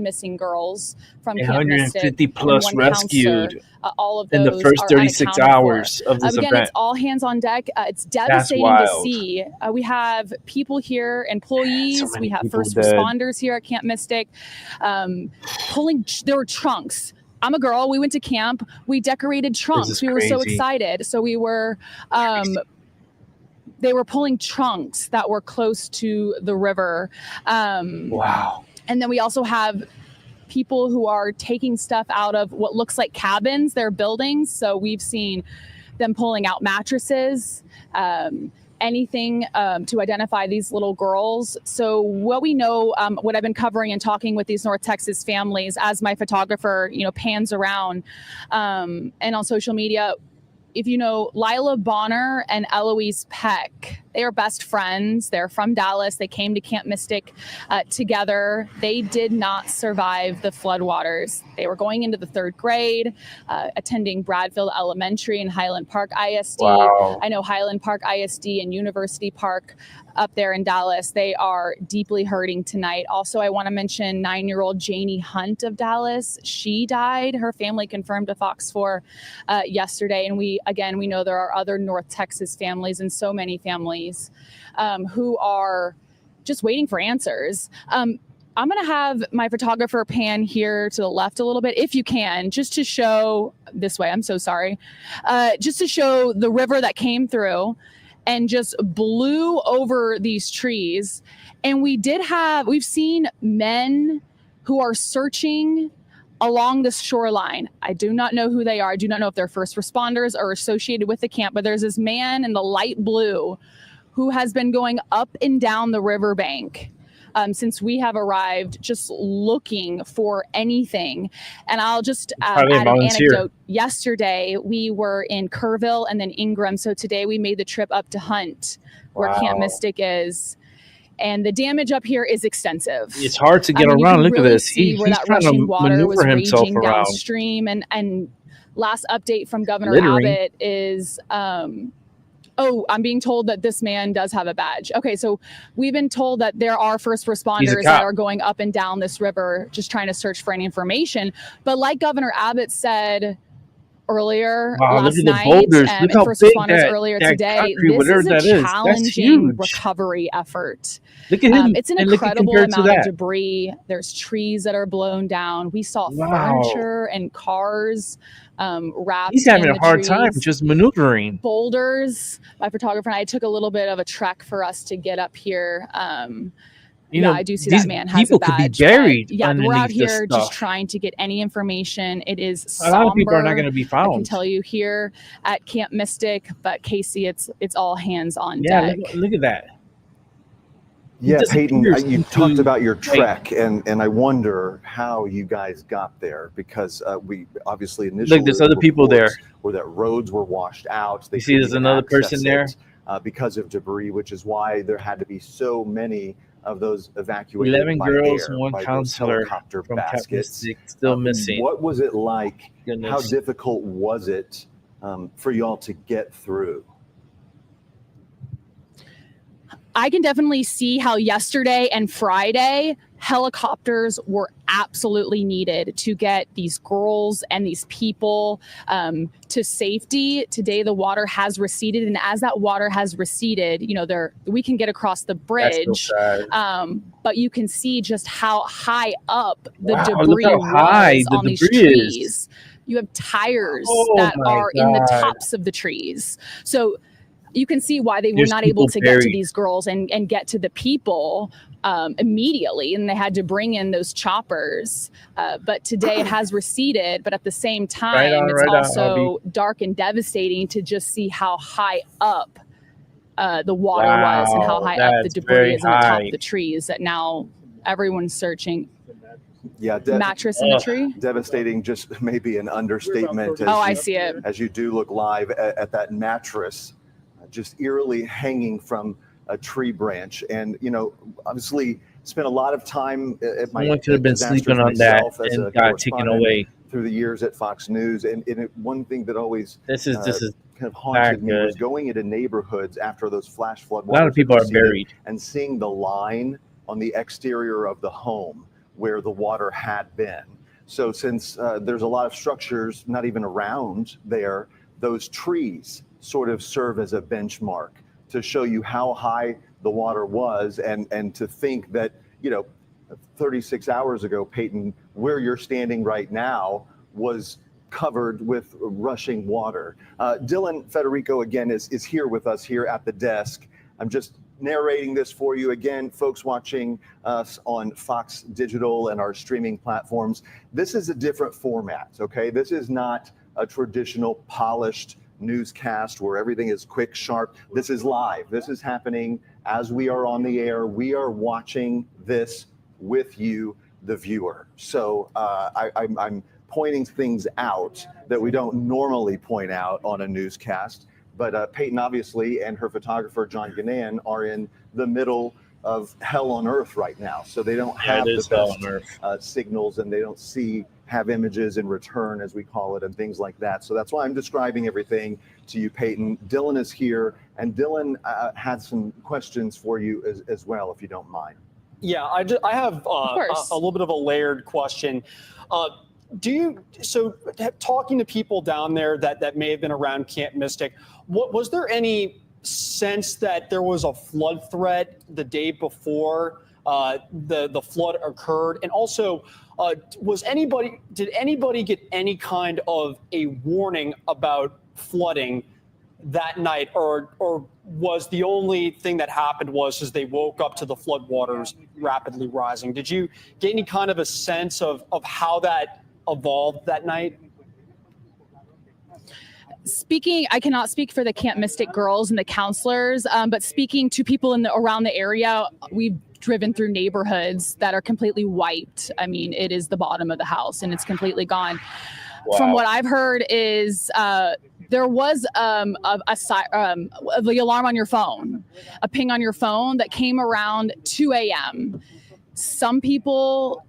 missing girls from Camp Mystic, 150 plus and 1 counselor. rescued All of in those the first are 36 unaccounted hours for. of this Again, event. it's all hands on deck. It's devastating to wild. see. We have people here, employees. So many We have people first dead. responders here at Camp Mystic, pulling. There were trunks. I'm a girl. We went to camp. We decorated trunks. We were so crazy. excited. So we were. They were pulling trunks that were close to the river. Wow. And then we also have people who are taking stuff out of what looks like cabins, their buildings. So we've seen them pulling out mattresses, anything to identify these little girls. So what we know, what I've been covering and talking with these North Texas families as my photographer, pans around and on social media, if you know Lila Bonner and Eloise Peck, they are best friends. They're from Dallas. They came to Camp Mystic together. They did not survive the floodwaters. They were going into the 3rd grade, attending Bradfield Elementary and Highland Park ISD. Wow. I know Highland Park ISD and University Park up there in Dallas. They are deeply hurting tonight. Also, I want to mention 9-year-old Janie Hunt of Dallas. She died. Her family confirmed to Fox 4 yesterday. And we know there are other North Texas families and so many families who are just waiting for answers. I'm going to have my photographer pan here to the left a little bit, if you can, just to show this way. I'm so sorry. Just to show the river that came through and just blew over these trees. And we've seen men who are searching along the shoreline. I do not know who they are. I do not know if they're first responders or associated with the camp, but there's this man in the light blue who has been going up and down the riverbank since we have arrived, just looking for anything. And I'll just add an anecdote. Yesterday, we were in Kerrville and then Ingram. So today we made the trip up to Hunt, where Camp Mystic is. And the damage up here is extensive. It's hard to get around. Look really at this. See where He's that trying to rushing water was maneuver himself raging around. downstream. And last update from Governor Littering. Abbott is, I'm being told that this man does have a badge. Okay, so we've been told that there are first responders that are going up and down this river, just trying to search for any information. But like Governor Abbott said earlier last night, and first responders earlier today, this is a challenging recovery effort. Look at him. It's an incredible amount of debris. There's trees that are blown down. We saw furniture and cars wrapped. He's having in a the hard trees. time just maneuvering. Boulders. My photographer and I took a little bit of a trek for us to get up here. I do see that man has a badge. People could be buried. Yeah, we're out underneath this here stuff. just trying to get any information. It is A lot of people are not going to be I can found. tell you here at Camp Mystic, but Casey, it's all hands on Yeah, deck. look at that. Yeah, Peyton, disappears you into talked about your space. trek, and I wonder how you guys got there, because we obviously initially Look, there's other people there. where that roads were washed out. They You see couldn't there's even another access person there? it, because of debris, which is why there had to be so many of those evacuated 11 by girls air, and one by those counselor helicopter from Camp baskets. Mystic still missing. What was it like? Goodness. How difficult was it for y'all to get through? I can definitely see how yesterday and Friday helicopters were absolutely needed to get these girls and these people to safety. Today, the water has receded, and as that water has receded, we can get across the bridge, but you can see just how high up the debris was on these trees. You have tires that are in the tops of the trees. So you can see why they were not able to get to these girls and get to the people immediately, and they had to bring in those choppers. But today it has receded, but at the same time, it's also dark and devastating to just see how high up the water was and how high up the debris is on the top of the trees that now everyone's searching. Yeah, mattress in the tree. Devastating, just maybe an understatement. I see it. As you do look live at that mattress, just eerily hanging from a tree branch. And, obviously spent a lot of time at my Someone could have been sleeping on that and got taken away through the years at Fox News. And one thing that always this is kind of haunted me was going into neighborhoods after those flash flood. A lot of people are buried and seeing the line on the exterior of the home where the water had been. So since there's a lot of structures not even around there, those trees sort of serve as a benchmark to show you how high the water was, and to think that 36 hours ago, Peyton, where you're standing right now was covered with rushing water. Dylan Federico again is here with us here at the desk. I'm just narrating this for you again, folks watching us on Fox Digital and our streaming platforms. This is a different format, okay? This is not a traditional polished newscast where everything is quick, sharp. This is live. This is happening as we are on the air. We are watching this with you, the viewer. So I'm pointing things out that we don't normally point out on a newscast. But Peyton, obviously, and her photographer, John Gannan, are in the middle of hell on earth right now. So they don't have the best signals, and they don't have images in return, as we call it, and things like that. So that's why I'm describing everything to you, Peyton. Dylan is here, and Dylan had some questions for you as well, if you don't mind. Yeah, I have a little bit of a layered question. Talking to people down there that may have been around Camp Mystic, was there any sense that there was a flood threat the day before the flood occurred? And also, did anybody get any kind of a warning about flooding that night, or was the only thing that happened was as they woke up to the flood waters rapidly rising? Did you get any kind of a sense of how that evolved that night? I cannot speak for the Camp Mystic girls and the counselors, but speaking to people around the area, we've driven through neighborhoods that are completely wiped. I mean, it is the bottom of the house and it's completely gone. Wow. From what I've heard is there was the alarm on your phone, a ping on your phone that came around 2 a.m. Some people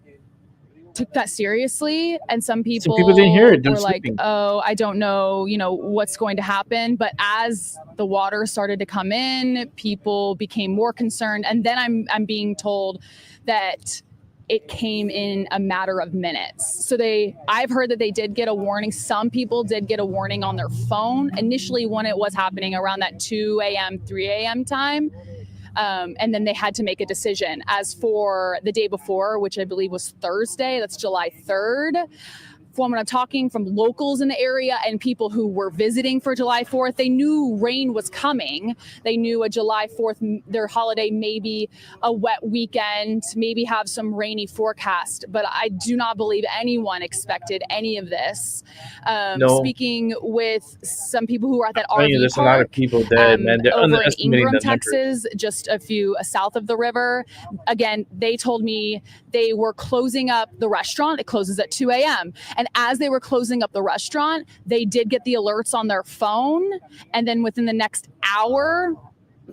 took that seriously, and some people didn't hear it. Were like, "Oh, I don't know, what's going to happen." But as the water started to come in, people became more concerned, and then I'm being told that it came in a matter of minutes. So I've heard that they did get a warning. Some people did get a warning on their phone initially when it was happening around that 2 a.m., 3 a.m. time. And then they had to make a decision. As for the day before, which I believe was Thursday, that's July 3rd, when I'm talking from locals in the area and people who were visiting for July 4th, they knew rain was coming. They knew a July 4th, their holiday, maybe a wet weekend, maybe have some rainy forecast. But I do not believe anyone expected any of this. No. Speaking with some people who were at that RV there's park, a lot of people dead, man. They're over in underestimating Ingram, the Texas, just a few south of the river. Again, they told me they were closing up the restaurant. It closes at 2 a.m. And as they were closing up the restaurant, they did get the alerts on their phone. And then within the next hour,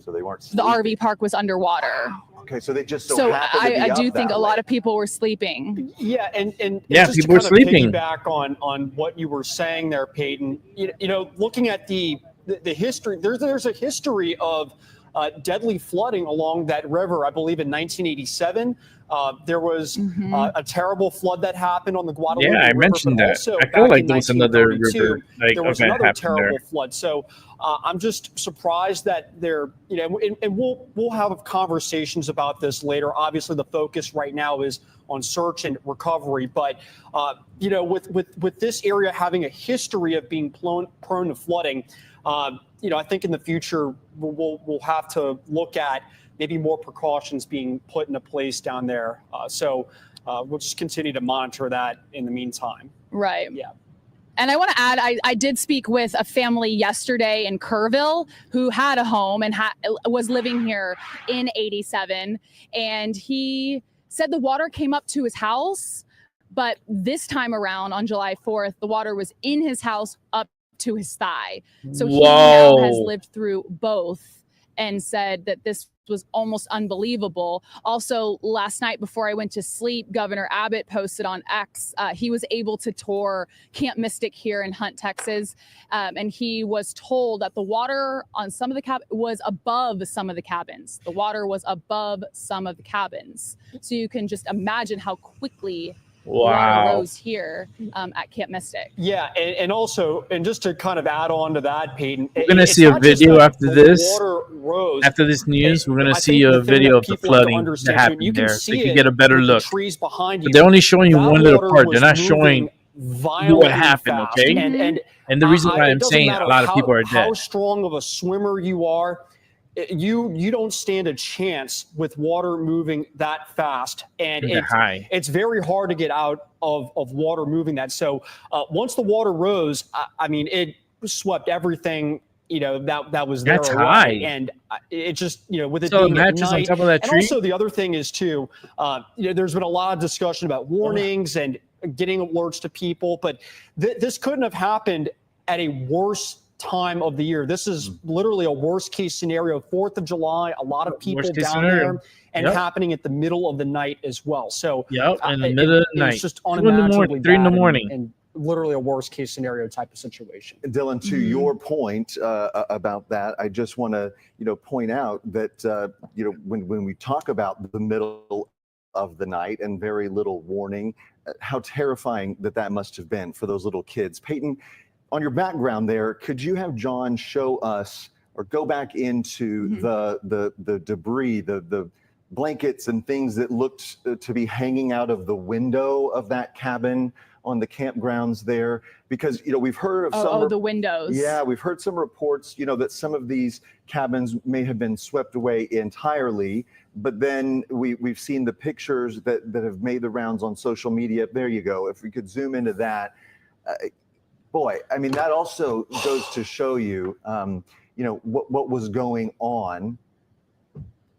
so they weren't the RV park was underwater. Okay, so they just I do think a lot of people were sleeping. Yeah, and yeah, just people were sleeping. Piggyback on what you were saying there, Peyton. Looking at the history, there's a history of deadly flooding along that river. I believe in 1987, there was a terrible flood that happened on the Guadalupe Yeah, I River, mentioned but that. also I feel back like in there was another 1932, river like there was event another happened terrible there. flood. So I'm just surprised that they're, and we'll have conversations about this later. Obviously, the focus right now is on search and recovery, but with this area having a history of being prone to flooding, I think in the future we'll have to look at maybe more precautions being put into place down there. So we'll just continue to monitor that in the meantime. Right. Yeah. And I want to add, I did speak with a family yesterday in Kerrville who had a home and was living here in 87. And he said the water came up to his house, but this time around on July 4th, the water was in his house up to his thigh. So he now has lived through both and said that this was almost unbelievable. Also, last night before I went to sleep, Governor Abbott posted on X, he was able to tour Camp Mystic here in Hunt, Texas. And he was told that the water on some of the cabins was above some of the cabins. The water was above some of the cabins. So you can just imagine how quickly water rose here at Camp Mystic. Yeah, and also, and just to kind of add on to that, Peyton, we're gonna see a video after this. Rose, after this news, we're gonna see a video of the flooding that happened there, so you can get a better look. Trees behind you, but they're only showing you one little part. They're not showing what happened. Fast. Okay, and the reason why I'm saying a lot of people are dead. How strong of a swimmer you are, you don't stand a chance with water moving that fast, and it's very hard to get out of water moving that. So once the water rose, I mean, it swept everything that was there. That's high, and it just with it so being at night, on top of that tree. And also the other thing is too, there's been a lot of discussion about warnings and getting alerts to people, but this couldn't have happened at a worse time of the year. This is literally a worst case scenario. 4th of July, a lot of people down there, and happening at the middle of the night as well. So in the middle of the night, it's just unimaginably 3 in the bad morning, and literally a worst case scenario type of situation. Dylan, to your point about that, I just want to point out that when we talk about the middle of the night and very little warning, how terrifying that must have been for those little kids. Peyton, on your background there, could you have John show us or go back into the debris, the blankets and things that looked to be hanging out of the window of that cabin on the campgrounds there? Because we've heard of the windows. Yeah, we've heard some reports that some of these cabins may have been swept away entirely, but then we've seen the pictures that have made the rounds on social media. There you go. If we could zoom into that. Boy, I mean, that also goes to show you, what was going on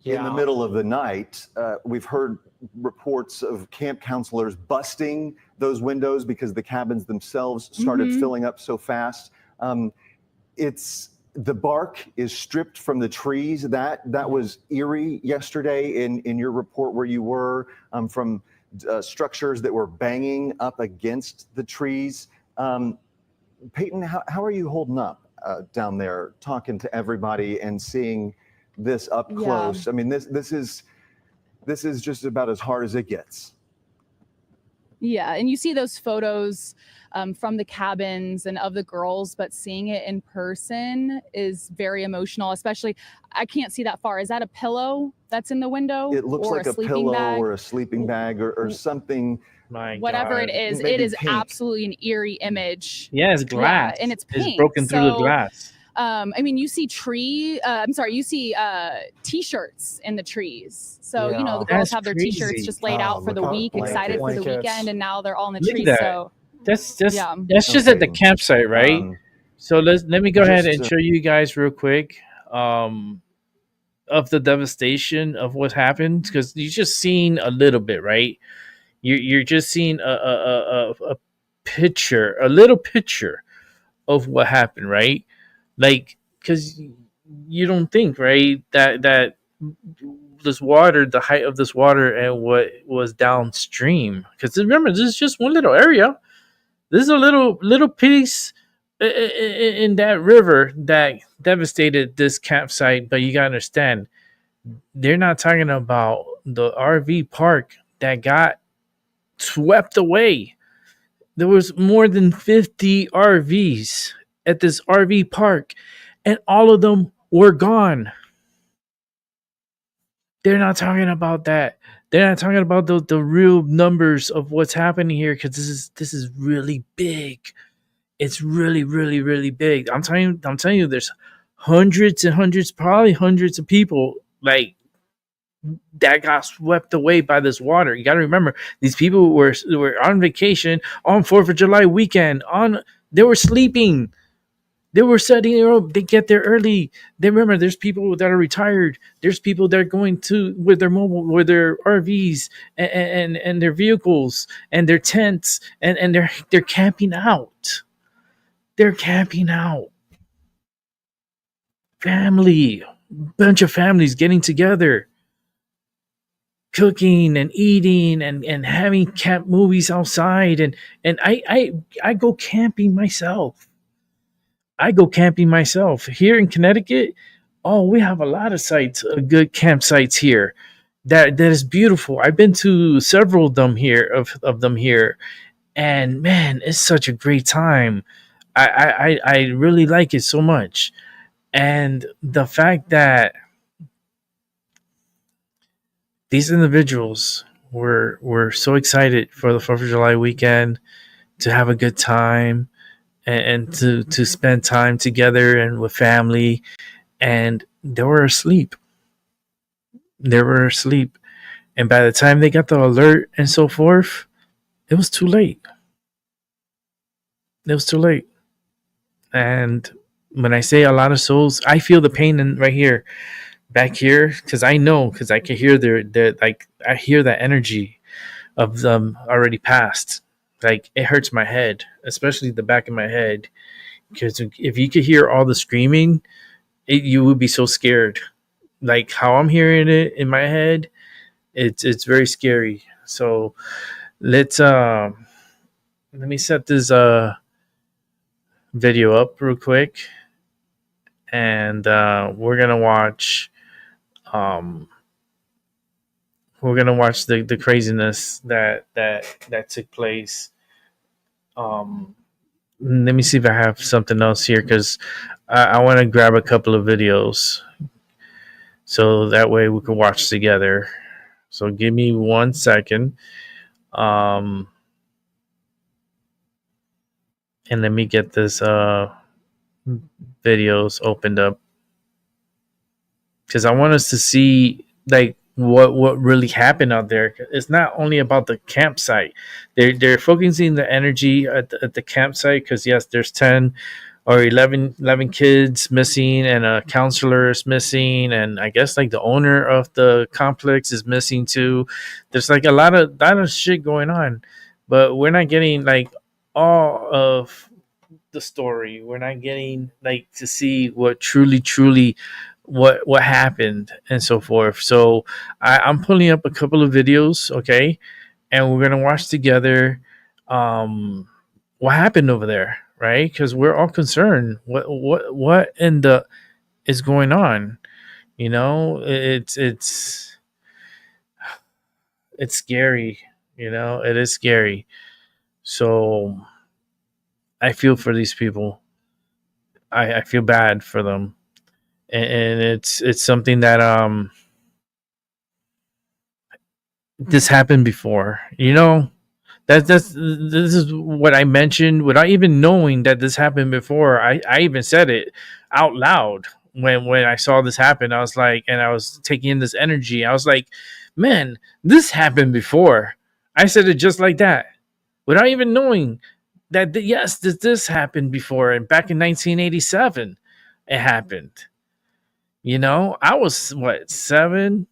in the middle of the night. We've heard reports of camp counselors busting those windows because the cabins themselves started filling up so fast. The bark is stripped from the trees. That was eerie yesterday in your report where you were, from structures that were banging up against the trees. Peyton, how are you holding up down there, talking to everybody and seeing this up close? I mean, this is just about as hard as it gets. Yeah, and you see those photos from the cabins and of the girls, but seeing it in person is very emotional. Especially, I can't see that far. Is that a pillow that's in the window? It looks like a pillow bag? or a sleeping bag or something. Whatever it is, it is pink. Absolutely an eerie image. Yeah, it's glass. Yeah, and it's pink. It's broken through the glass. I mean, you see T-shirts in the trees. So, the girls have their T-shirts just laid out for the week, excited for the weekend, and now they're all in the trees. So that's just at the campsite, right? So let me go ahead and show you guys real quick of the devastation of what happened, because you're just seeing a little bit, right? You're just seeing a picture, a little picture of what happened, right? Like, because you don't think, right, that this water, the height of this water and what was downstream. Because remember, this is just one little area. This is a little piece in that river that devastated this campsite. But you gotta understand, they're not talking about the RV park that got swept away. There was more than 50 RVs at this RV park, and all of them were gone. They're not talking about that. They're not talking about the real numbers of what's happening here, because this is really big. It's really, really, really big. I'm telling you, there's hundreds and hundreds, probably hundreds of people like that got swept away by this water. You got to remember, these people were on vacation on 4th of July weekend. They were sleeping. They were setting up. They get there early. They remember there's people that are retired. There's people that are going to with their RVs and their vehicles and their tents, and they're camping out. They're camping out. Family, bunch of families getting together, cooking and eating and having camp movies outside, and I go camping myself. I go camping myself here in Connecticut. Oh, we have a lot of sites, good campsites here. That is beautiful. I've been to several of them here, of them here, and man, it's such a great time. I really like it so much, and the fact that these individuals were so excited for the 4th of July weekend to have a good time and to spend time together and with family, and they were asleep. They were asleep. And by the time they got the alert and so forth, it was too late. It was too late. And when I say a lot of souls, I feel the pain right here, back here, because I know, because I can hear their like, I hear that energy of them already passed. Like, it hurts my head, especially the back of my head, because if you could hear all the screaming, you would be so scared. Like how I'm hearing it in my head, it's very scary. So let me set this video up real quick, and we're gonna watch the craziness that took place. Let me see if I have something else here, because I want to grab a couple of videos so that way we can watch together. So give me 1 second. And let me get this videos opened up, because I want us to see like what really happened out there. It's not only about the campsite. They're focusing the energy at the campsite, because yes, there's 10 or 11 kids missing, and a counselor is missing, and I guess like the owner of the complex is missing too. There's like a lot of shit going on, but we're not getting like all of the story. We're not getting like to see what truly what happened and so forth. So I'm pulling up a couple of videos, okay, and we're gonna watch together what happened over there, right? Because we're all concerned. What in the is going on? You know, it's scary. You know, it is scary. So I feel for these people. I feel bad for them, and it's something that this happened before. You know, this is what I mentioned without even knowing that this happened before. I even said it out loud when I saw this happen. I was like, and I was taking in this energy. I was like, man, this happened before. I said it just like that, without even knowing that yes, this happened before, and back in 1987, it happened. You know, I was what, 7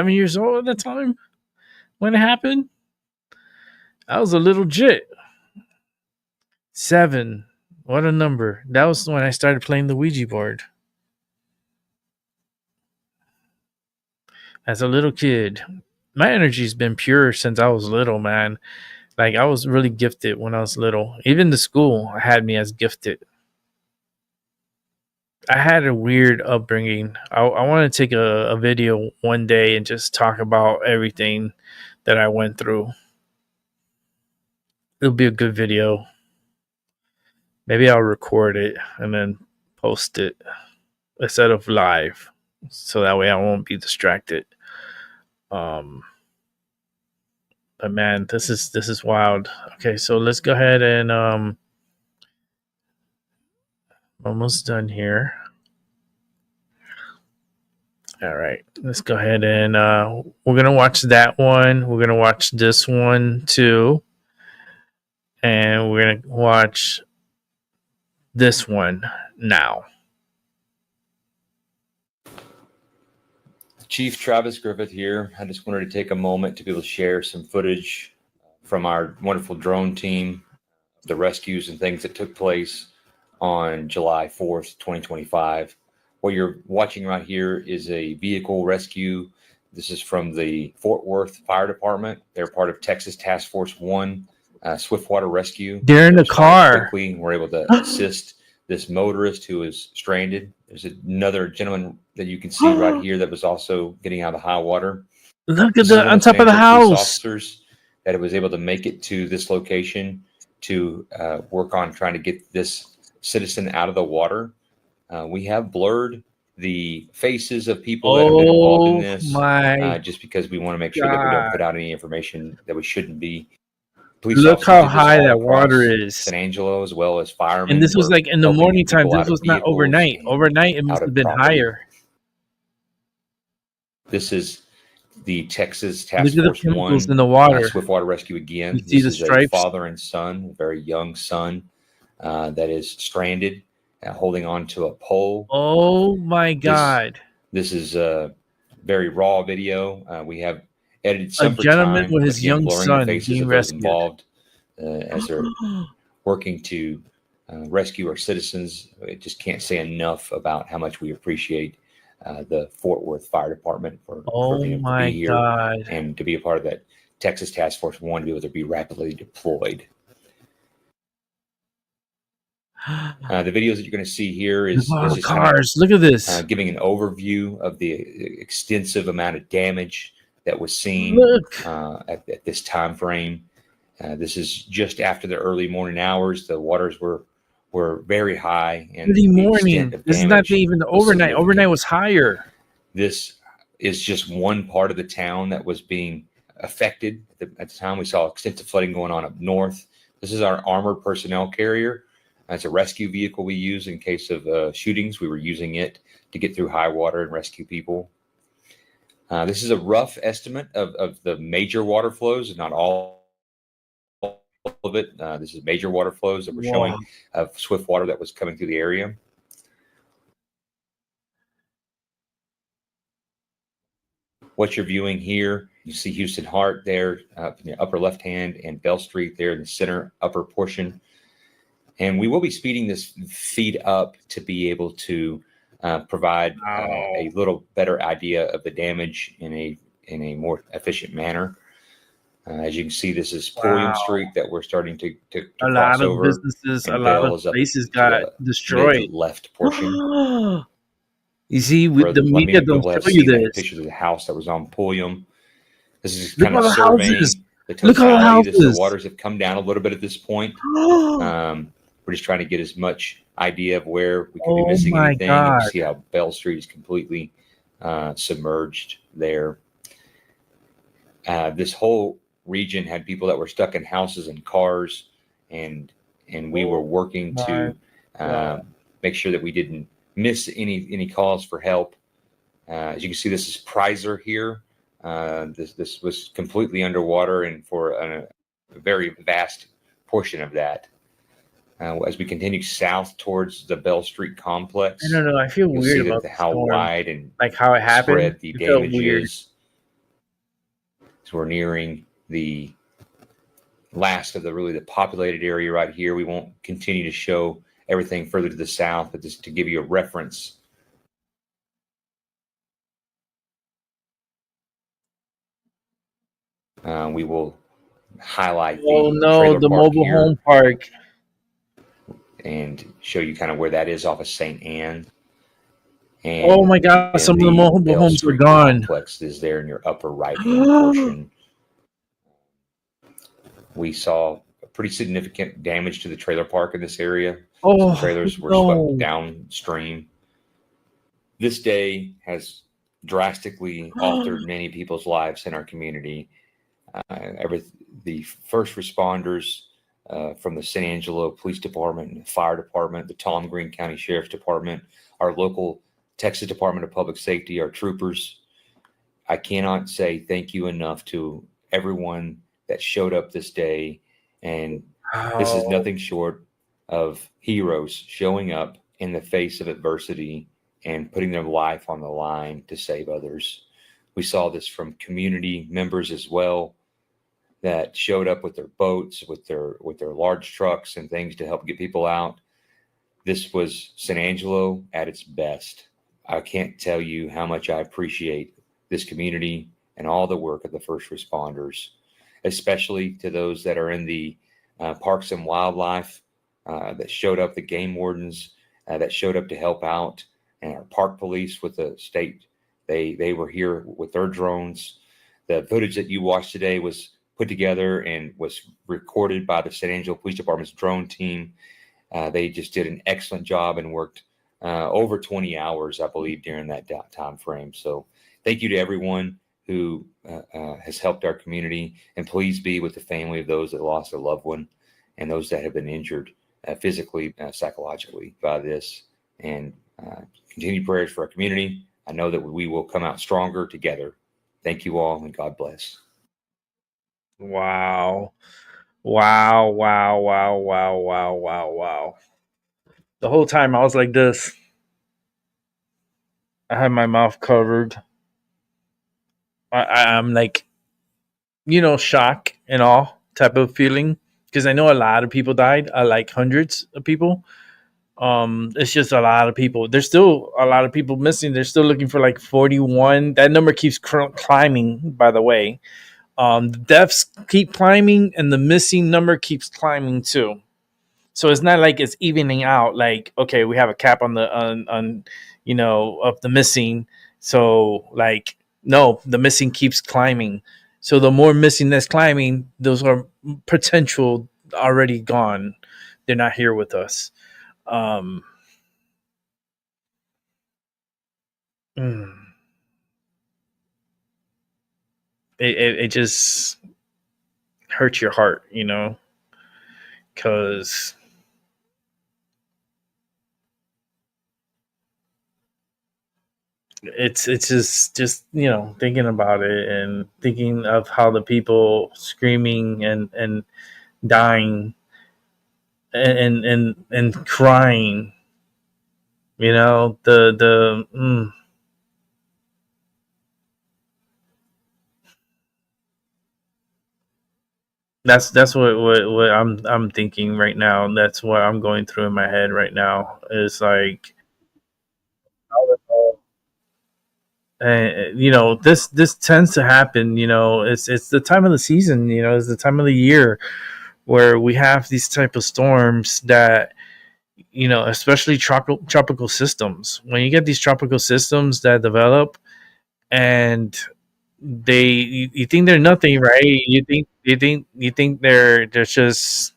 years old at the time when it happened. I was a little jit. 7. What a number. That was when I started playing the Ouija board. As a little kid. My energy's been pure since I was little, man. Like, I was really gifted when I was little. Even the school had me as gifted. I had a weird upbringing. I want to take a video one day and just talk about everything that I went through. It'll be a good video. Maybe I'll record it and then post it instead of live, so that way I won't be distracted. But man, this is wild. Okay, so let's go ahead and almost done here. All right, let's go ahead and we're gonna watch that one. We're gonna watch this one too, and we're gonna watch this one now. Chief Travis Griffith here. I just wanted to take a moment to be able to share some footage from our wonderful drone team, the rescues and things that took place on July 4th, 2025. What you're watching right here is a vehicle rescue. This is from the Fort Worth Fire Department. They're part of Texas Task Force 1, Swiftwater Rescue. They're in the car. Quickly, we're able to assist this motorist who is stranded. There's another gentleman that you can see right here that was also getting out of the high water. Look at the on top of the house. Officers that was able to make it to this location to work on trying to get this citizen out of the water. We have blurred the faces of people that have been involved in this, just because we want to make sure that we don't put out any information that we shouldn't be. Police Look how officers did this high all that across water is. San Angelo, as well as firemen. And this was were like in the helping morning time. people out This of was not vehicles overnight. and Overnight, it out must of have been property. higher. This is the Texas Look Task at the Force chemicals 1 in the water. Swiftwater Rescue again. You see This the is stripes? a father and son, a very young son, that is stranded, holding on to a pole. Oh my God. This is a very raw video. We have edited A some for gentleman time, with but his again, young blurring son the faces being of those rescued. involved as they're working to rescue our citizens. I just can't say enough about how much we appreciate the Fort Worth Fire Department for being able to my be here God. and to be a part of that Texas Task Force 1 to be able to be rapidly deployed. The videos that you're going to see here is Look at all the just kind of, cars. Look at this. giving an overview of the extensive amount of damage that was seen Look. at this time frame. This is just after the early morning hours. The waters were very high, and Early the morning. extent of This is not damage even the was overnight. significant. Overnight was higher. This is just one part of the town that was being affected. At the time, we saw extensive flooding going on up north. This is our armored personnel carrier. It's a rescue vehicle we use in case of shootings. We were using it to get through high water and rescue people. This is a rough estimate of the major water flows, not all of it. This is major water flows that we're showing of swift water that was coming through the area. What you're viewing here, you see Houston Hart there in the upper left hand and Bell Street there in the center upper portion. And we will be speeding this feed up to be able to provide a little better idea of the damage in a more efficient manner. As you can see, this is Pulliam Street that we're starting to A lot cross of over. businesses, a and lot Bell of is up places to got the destroyed. mid-left portion. You see, For the many media don't people have show you seen that this. pictures of the house that was on Pulliam. This is Look kind at of the surveying houses. the Look at the totality. The houses. waters have come down a little bit at this point. We're just trying to get as much idea of where we could be missing my anything. God. And you see how Bell Street is completely submerged there. This whole region had people that were stuck in houses and cars, and we were working to make sure that we didn't miss any calls for help. As you can see, this is Prizer here. This was completely underwater, and for a very vast portion of that. As we continue south towards the Bell Street complex, I don't know. I feel you'll weird see about that the how storm. wide and Like how it happened. spread the It felt damage weird. is. So we're nearing the last of the populated area right here. We won't continue to show everything further to the south, but just to give you a reference. We will highlight Oh the no, trailer the park mobile here home park. and show you kind of where that is off of St. Anne. Oh my And God, some of the the mobile Dale homes are Street gone. complex is there in your upper right-hand portion. We saw pretty significant damage to the trailer park in this area. Some Oh trailers were swept no. downstream. This day has drastically altered many people's lives in our community. The first responders from the San Angelo Police Department and Fire Department, the Tom Green County Sheriff's Department, our local Texas Department of Public Safety, our troopers. I cannot say thank you enough to everyone that showed up this day. And this is Wow. nothing short of heroes showing up in the face of adversity and putting their life on the line to save others. We saw this from community members as well that showed up with their boats, with their large trucks and things to help get people out. This was San Angelo at its best. I can't tell you how much I appreciate this community and all the work of the first responders, especially to those that are in the parks and wildlife that showed up, the game wardens that showed up to help out, and our park police with the state. They were here with their drones. The footage that you watched today was put together and was recorded by the San Angelo Police Department's drone team. They just did an excellent job and worked over 20 hours, I believe, during that time frame. So thank you to everyone who has helped our community, and please be with the family of those that lost a loved one and those that have been injured physically, psychologically by this. And continued prayers for our community. I know that we will come out stronger together. Thank you all, and God bless. Wow. Wow, wow, wow, wow, wow, wow, wow. The whole time I was like this. I had my mouth covered. I'm like, shock and awe type of feeling because I know a lot of people died, like hundreds of people. It's just a lot of people. There's still a lot of people missing. They're still looking for like 41. That number keeps climbing, by the way. The deaths keep climbing and the missing number keeps climbing too. So it's not like it's evening out. Like, okay, we have a cap on of the missing. So like, no, the missing keeps climbing. So the more missing that's climbing, those are potential already gone. They're not here with us. Um, mm. It just hurts your heart, because it's just thinking about it and thinking of how the people screaming and dying and crying, that's what I'm thinking right now. That's what I'm going through in my head right now. Is like, this tends to happen. It's the time of the season. It's the time of the year where we have these type of storms that, especially tropical systems. When you get these tropical systems that develop, and you think they're nothing, right? You think they're just,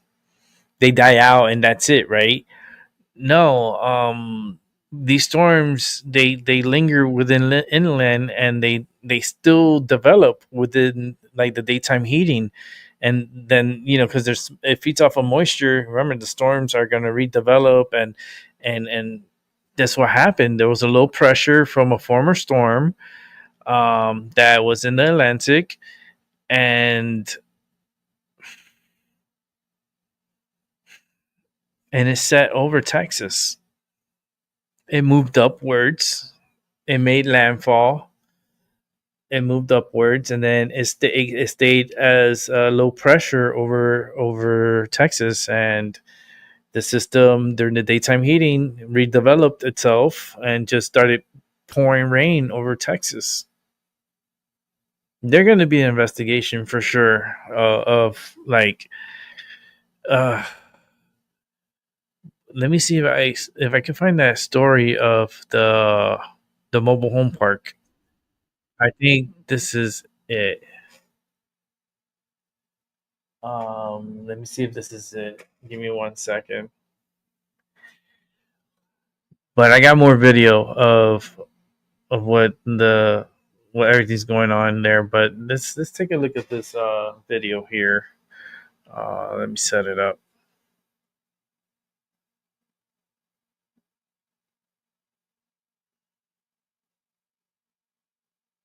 they die out and that's it, right? No, these storms, they linger within inland, and they still develop within like the daytime heating, and then because it feeds off of moisture. Remember, the storms are going to redevelop, and that's what happened. There was a low pressure from a former storm that was in the Atlantic, and it set over Texas. It moved upwards. It made landfall. It moved upwards, and then it stayed as low pressure over Texas, and the system during the daytime heating redeveloped itself and just started pouring rain over Texas. They're going to be an investigation for sure of like. Let me see if I can find that story of the mobile home park. I think this is it. Let me see if this is it. Give me 1 second. But I got more video of what everything's going on there. But let's take a look at this video here. Let me set it up.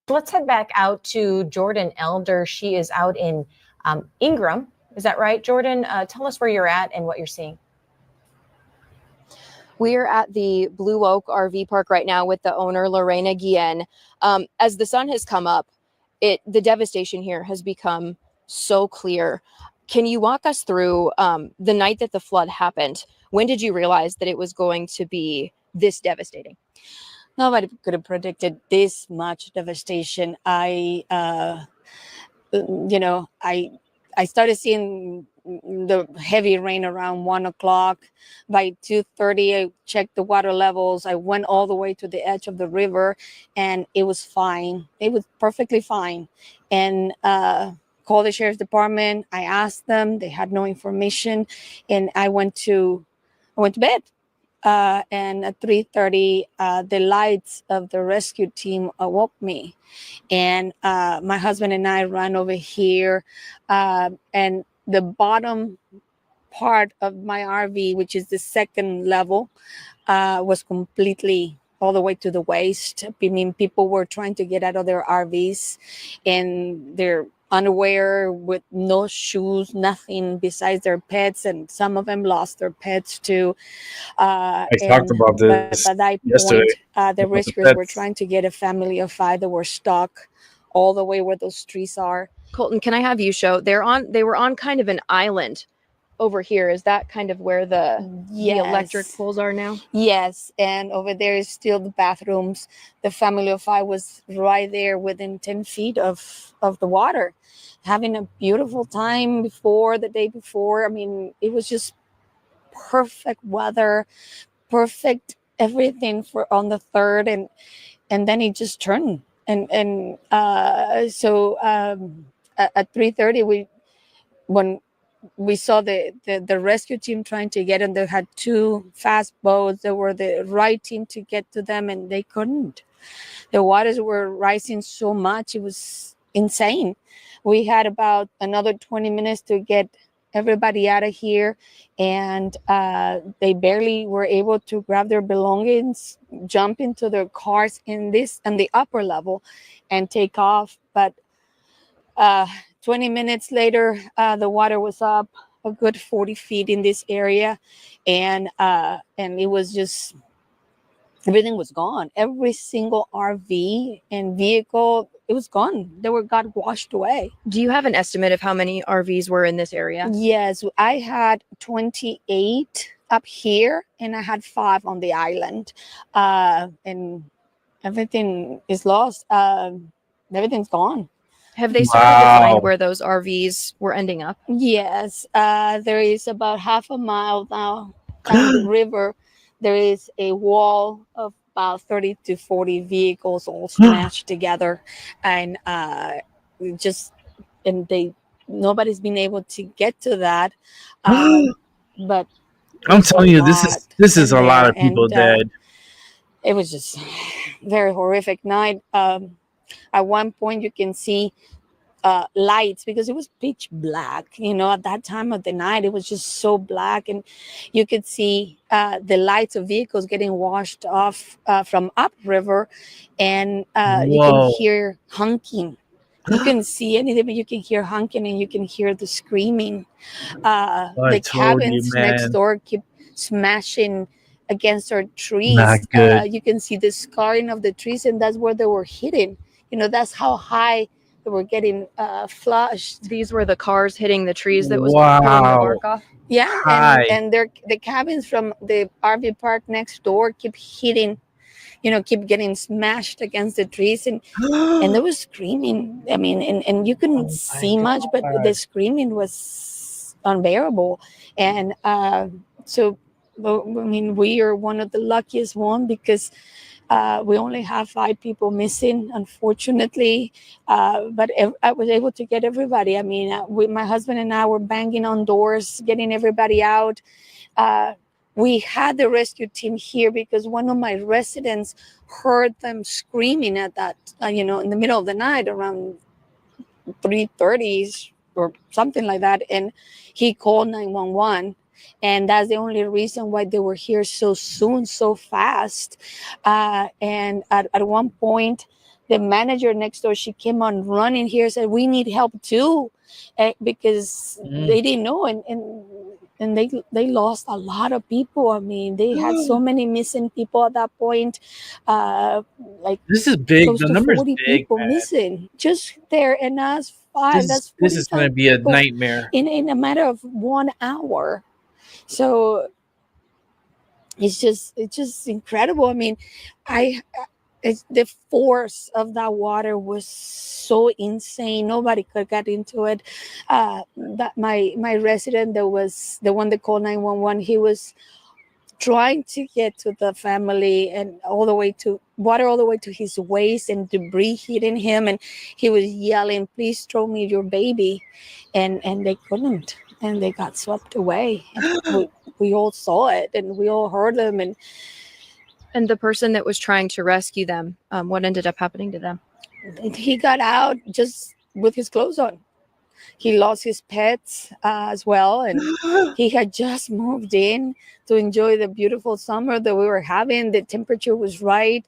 Let's head back out to Jordan Elder. She is out in Ingram. Is that right, Jordan? Tell us where you're at and what you're seeing. We're at the Blue Oak RV Park right now with the owner, Lorena Guillen. As the sun has come up, the devastation here has become so clear. Can you walk us through the night that the flood happened? When did you realize that it was going to be this devastating? Nobody could have predicted this much devastation. I started seeing the heavy rain around 1 o'clock. By 2:30, I checked the water levels. I went all the way to the edge of the river, and it was fine. It was perfectly fine. And called the sheriff's department. I asked them. They had no information, and I went to bed. And at 3:30, the lights of the rescue team awoke me. And my husband and I ran over here. And the bottom part of my RV, which is the second level, was completely all the way to the waist. I mean, people were trying to get out of their RVs in their underwear with no shoes, nothing besides their pets. And some of them lost their pets too. I talked about this But at that yesterday. point, the rescuers were trying to get a family of 5 that were stuck all the way where those trees are. Colton, can I have you show? They were on kind of an island over here. Is that kind of where the electric poles are now? Yes, and over there is still the bathrooms. The family of 5 was right there within 10 feet of the water, having a beautiful time the day before. I mean, it was just perfect weather, perfect everything for on the 3rd, and then it just turned. And so at 3:30, when we saw the rescue team trying to get them, they had 2 fast boats. They were the right team to get to them, and they couldn't. The waters were rising so much, it was insane. We had about another 20 minutes to get everybody out of here, and they barely were able to grab their belongings, jump into their cars in the upper level, and take off. But 20 minutes later, the water was up a good 40 feet in this area, and it was just, everything was gone. Every single RV and vehicle, it was gone. Got washed away. Do you have an estimate of how many RVs were in this area? Yes, I had 28 up here, and I had 5 on the island, and everything is lost. Everything's gone. Have they started to find where those RVs were ending up? Yes, there is about half a mile now on the river. There is a wall of about 30 to 40 vehicles all smashed together, and nobody's been able to get to that. But I'm telling you, this is a lot of people dead. It was just very horrific night. At one point, you can see lights, because it was pitch black. At that time of the night, it was just so black, and you could see the lights of vehicles getting washed off from upriver, and you can hear honking. You couldn't see anything, but you can hear honking, and you can hear the screaming. The cabins next door keep smashing against our trees. Not good. You can see the scarring of the trees, and that's where they were hitting. That's how high they were getting flushed. These were the cars hitting the trees that was pulling the bark off? Yeah, and the cabins from the RV park next door keep hitting keep getting smashed against the trees, and there was screaming. I mean, and you couldn't see much, but the screaming was unbearable. And so, well, I mean, we are one of the luckiest one because we only have 5 people missing, unfortunately. But I was able to get everybody. I mean, my husband and I were banging on doors, getting everybody out. We had the rescue team here because one of my residents heard them screaming at that, in the middle of the night around 3:30 or something like that. And he called 911. And that's the only reason why they were here so soon, so fast. And at one point, the manager next door, she came on running here, said, we need help too, because they didn't know. And they lost a lot of people. I mean, they had so many missing people at that point. Like this is big. Close The to number's 40 big, people man. missing just there, and us 5. That's This is going to 45 be a people nightmare. in a matter of 1 hour. So it's just incredible. I mean, the force of that water was so insane. Nobody could get into it. That my resident, that was the one that called 911. He was trying to get to the family, and all the way to his waist, and debris hitting him, and he was yelling, please throw me your baby, and they couldn't, and they got swept away. And we all saw it, and we all heard them. And the person that was trying to rescue them, what ended up happening to them? He got out just with his clothes on. He lost his pets as well, and he had just moved in to enjoy the beautiful summer that we were having. The temperature was right.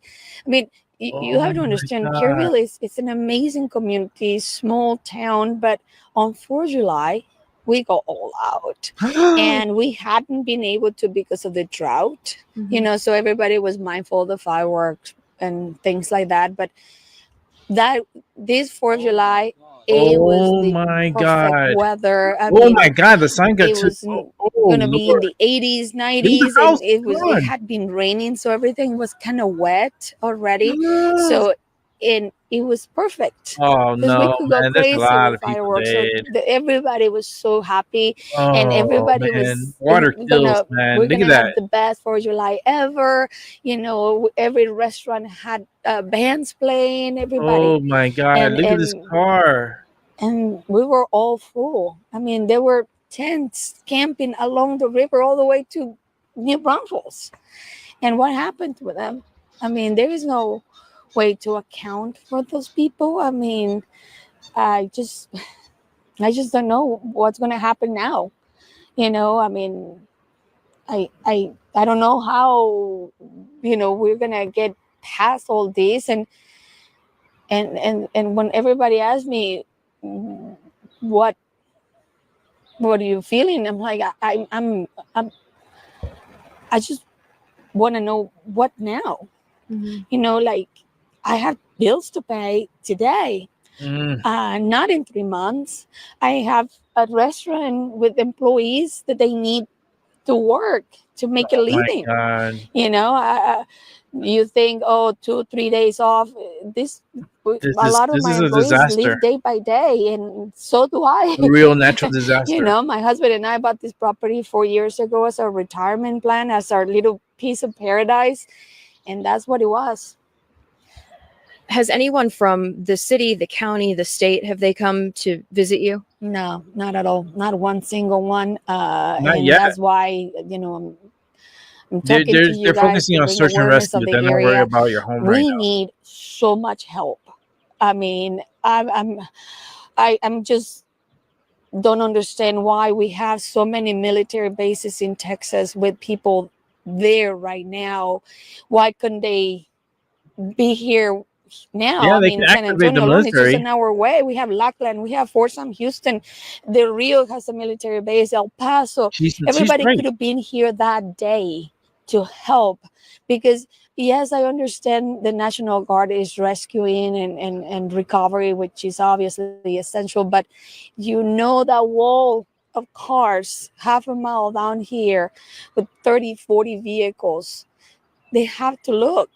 I mean, you have to understand, Kerrville it's an amazing community, small town, but on 4th of July, we go all out. And we hadn't been able to because of the drought, so everybody was mindful of the fireworks and things like that. But this 4th of July, it was the perfect weather. I mean, my God, the sign got it too. was going to be in the 80s, 90s, and it had been raining, so everything was kind of wet already. So it was perfect. Oh no, we could go man! There's a crazy lot with of people fireworks. So dead. everybody was so happy, Oh and everybody man, was water kills, man. we're Look gonna at have that. the best 4th of July ever. Every restaurant had bands playing. Everybody. Oh my God! Look at this car. And we were all full. I mean, there were tents camping along the river all the way to New Braunfels. And what happened to them? I mean, there is no way to account for those people. I mean, I just don't know what's going to happen now. I mean, I don't know how, we're going to get past all this. And when everybody asks me, what are you feeling? I'm like, I just want to know what now. Like, I have bills to pay today, not in 3 months. I have a restaurant with employees that they need to work to make a living. Oh my God. You think, 2-3 days off. A lot of my is a employees disaster. live day by day, and so do I. A real natural disaster. My husband and I bought this property 4 years ago as our retirement plan, as our little piece of paradise, and that's what it was. Has anyone from the city, the county, the state, have they come to visit you? No, not at all. Not one single one. Not yet. That's why, I'm talking to you They're guys focusing to on bring search and awareness rescue. of the They're not worried area. about your home right We now. need so much help. I mean, I'm just don't understand why we have so many military bases in Texas with people there right now. Why couldn't they be here now? Yeah, I they mean, can San activate Antonio the alone is just military. an hour away. We have Lackland, we have Fort Sam Houston, Del Rio has a military base, El Paso. Everybody right. could have been here that day to help, because yes, I understand the National Guard is rescuing and recovery, which is obviously essential, but that wall of cars half a mile down here with 30-40 vehicles, they have to look.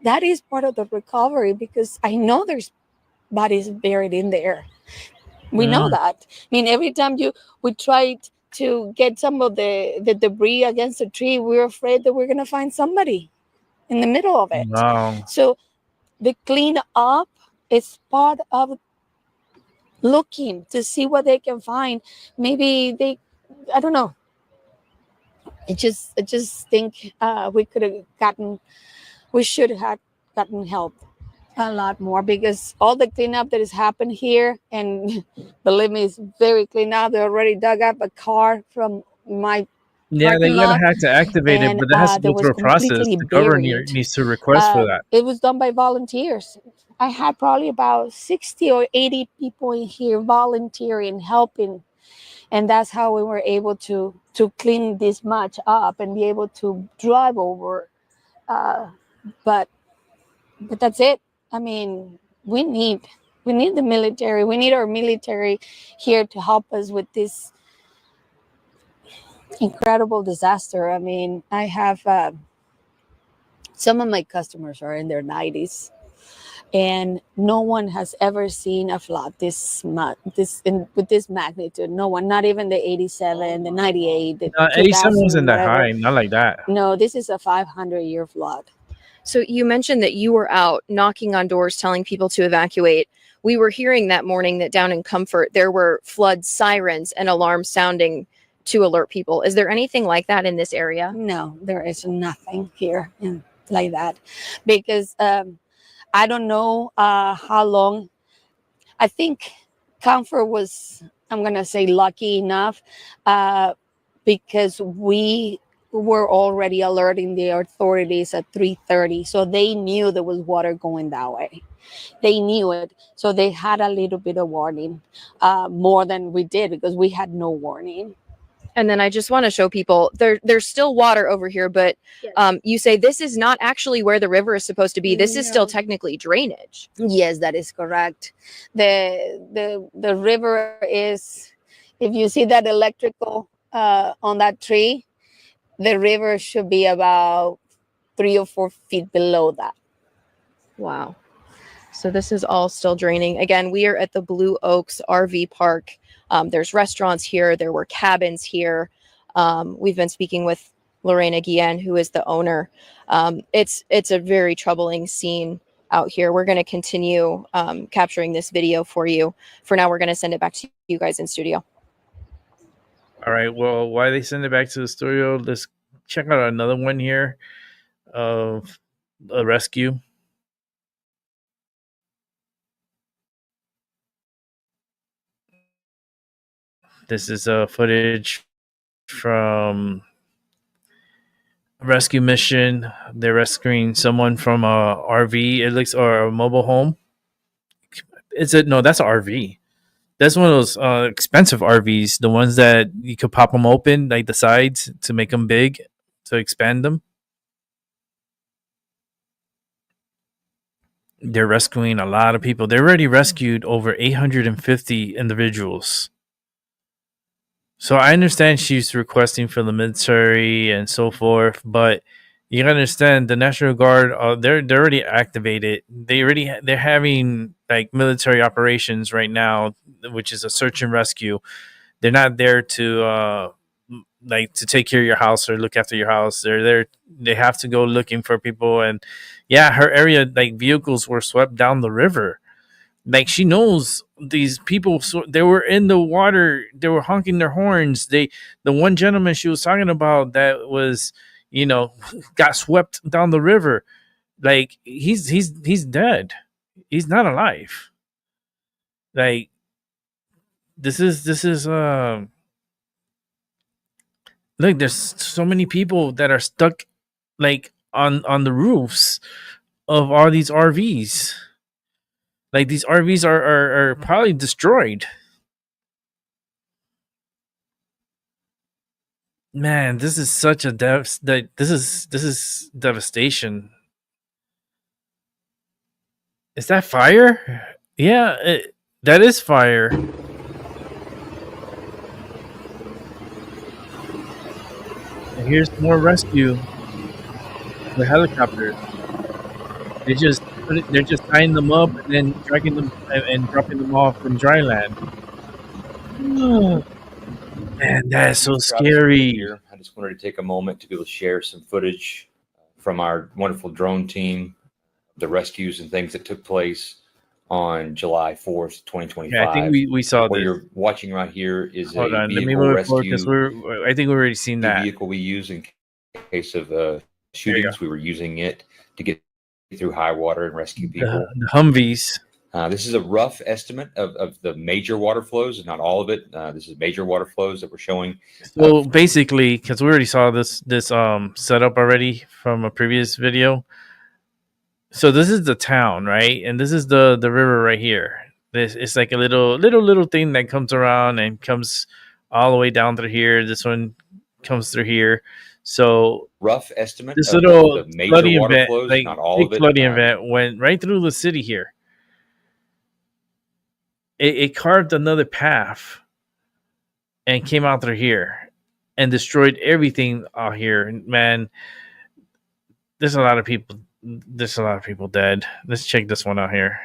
that is part of the recovery, because I know there's bodies buried in there. We know that. I mean, every time we tried to get some of the debris against the tree, we're afraid that we're going to find somebody in the middle of it. Wow. So the clean up is part of looking to see what they can find. Maybe I don't know. I just think we should have gotten help a lot more, because all the cleanup that has happened here, and believe me, it's very clean up. They already dug up a car from my Yeah, parking they're gonna lot, have to activate it, and but that has to that go was through a process. completely The governor buried. needs to request for that. It was done by volunteers. I had probably about 60 or 80 people in here volunteering, helping, and that's how we were able to clean this much up and be able to drive over. But that's it. I mean, we need the military. We need our military here to help us with this incredible disaster. I mean, I have some of my customers are in their 90s, and no one has ever seen a flood with this magnitude. No one, not even the 87, the 98, the 87 wasn't 2000, that whatever. high, not like that. No, this is a 500-year flood. So you mentioned that you were out knocking on doors, telling people to evacuate. We were hearing that morning that down in Comfort, there were flood sirens and alarms sounding to alert people. Is there anything like that in this area? No, there is nothing here like that, because I don't know how long. I think Comfort was, I'm going to say, lucky enough because we were already alerting the authorities at 3:30. So they knew there was water going that way. They knew it. So they had a little bit of warning, more than we did, because we had no warning. And then I just want to show people there's still water over here, but you say this is not actually where the river is supposed to be. This is still technically drainage. Yes, that is correct. The river is, if you see that electrical on that tree, the river should be about 3 or 4 feet below that. Wow. So this is all still draining. Again, we are at the Blue Oaks RV Park. There's restaurants here. There were cabins here. We've been speaking with Lorena Guillen, who is the owner. It's a very troubling scene out here. We're going to continue capturing this video for you. For now, we're going to send it back to you guys in studio. All right. Well, while they send it back to the studio, let's check out another one here of a rescue. This is footage from a rescue mission. They're rescuing someone from a RV, it looks, or a mobile home. That's an RV. That's one of those expensive RVs, the ones that you could pop them open, like the sides, to make them big, to expand them. They're rescuing a lot of people. They already rescued over 850 individuals. So I understand she's requesting for the military and so forth, but you gotta understand the National Guard. They're already activated. They're having like military operations right now, which is a search and rescue. They're not there to to take care of your house or look after your house. They're there. They have to go looking for people. And yeah, her area, like, vehicles were swept down the river. Like, she knows these people, so they were in the water, they were honking their horns. The one gentleman she was talking about that was, got swept down the river, like, he's dead. He's not alive. Like, this is look, there's so many people that are stuck, like, on the roofs of all these RVs. Like, these RVs are probably destroyed. Man, this is such a this is devastation. Is that fire? Yeah, that is fire. And here's more rescue. The helicopter. they're just tying them up and then dragging them and dropping them off in dry land. Oh, man, that is so Travis scary. Here. I just wanted to take a moment to be able to share some footage from our wonderful drone team, the rescues and things that took place on July 4th, 2025. Yeah, I think we saw what this. you're watching right here is Hold a on, let me vehicle move it forward rescue. I think we've already seen that. Vehicle we use in case of shootings. We were using it to get through high water and rescue people. The Humvees. This is a rough estimate of the major water flows, not all of it. This is major water flows that we're showing. So basically, because we already saw this setup already from a previous video. So this is the town, right? And this is the river right here. It's like a little thing that comes around and comes all the way down through here. This one comes through here. So rough estimate. This little the major flooding water event, flows, like not all big of it. flooding event, went right through the city here. It carved another path and came out through here and destroyed everything out here. Man, there's a lot of people. There's a lot of people dead. Let's check this one out here.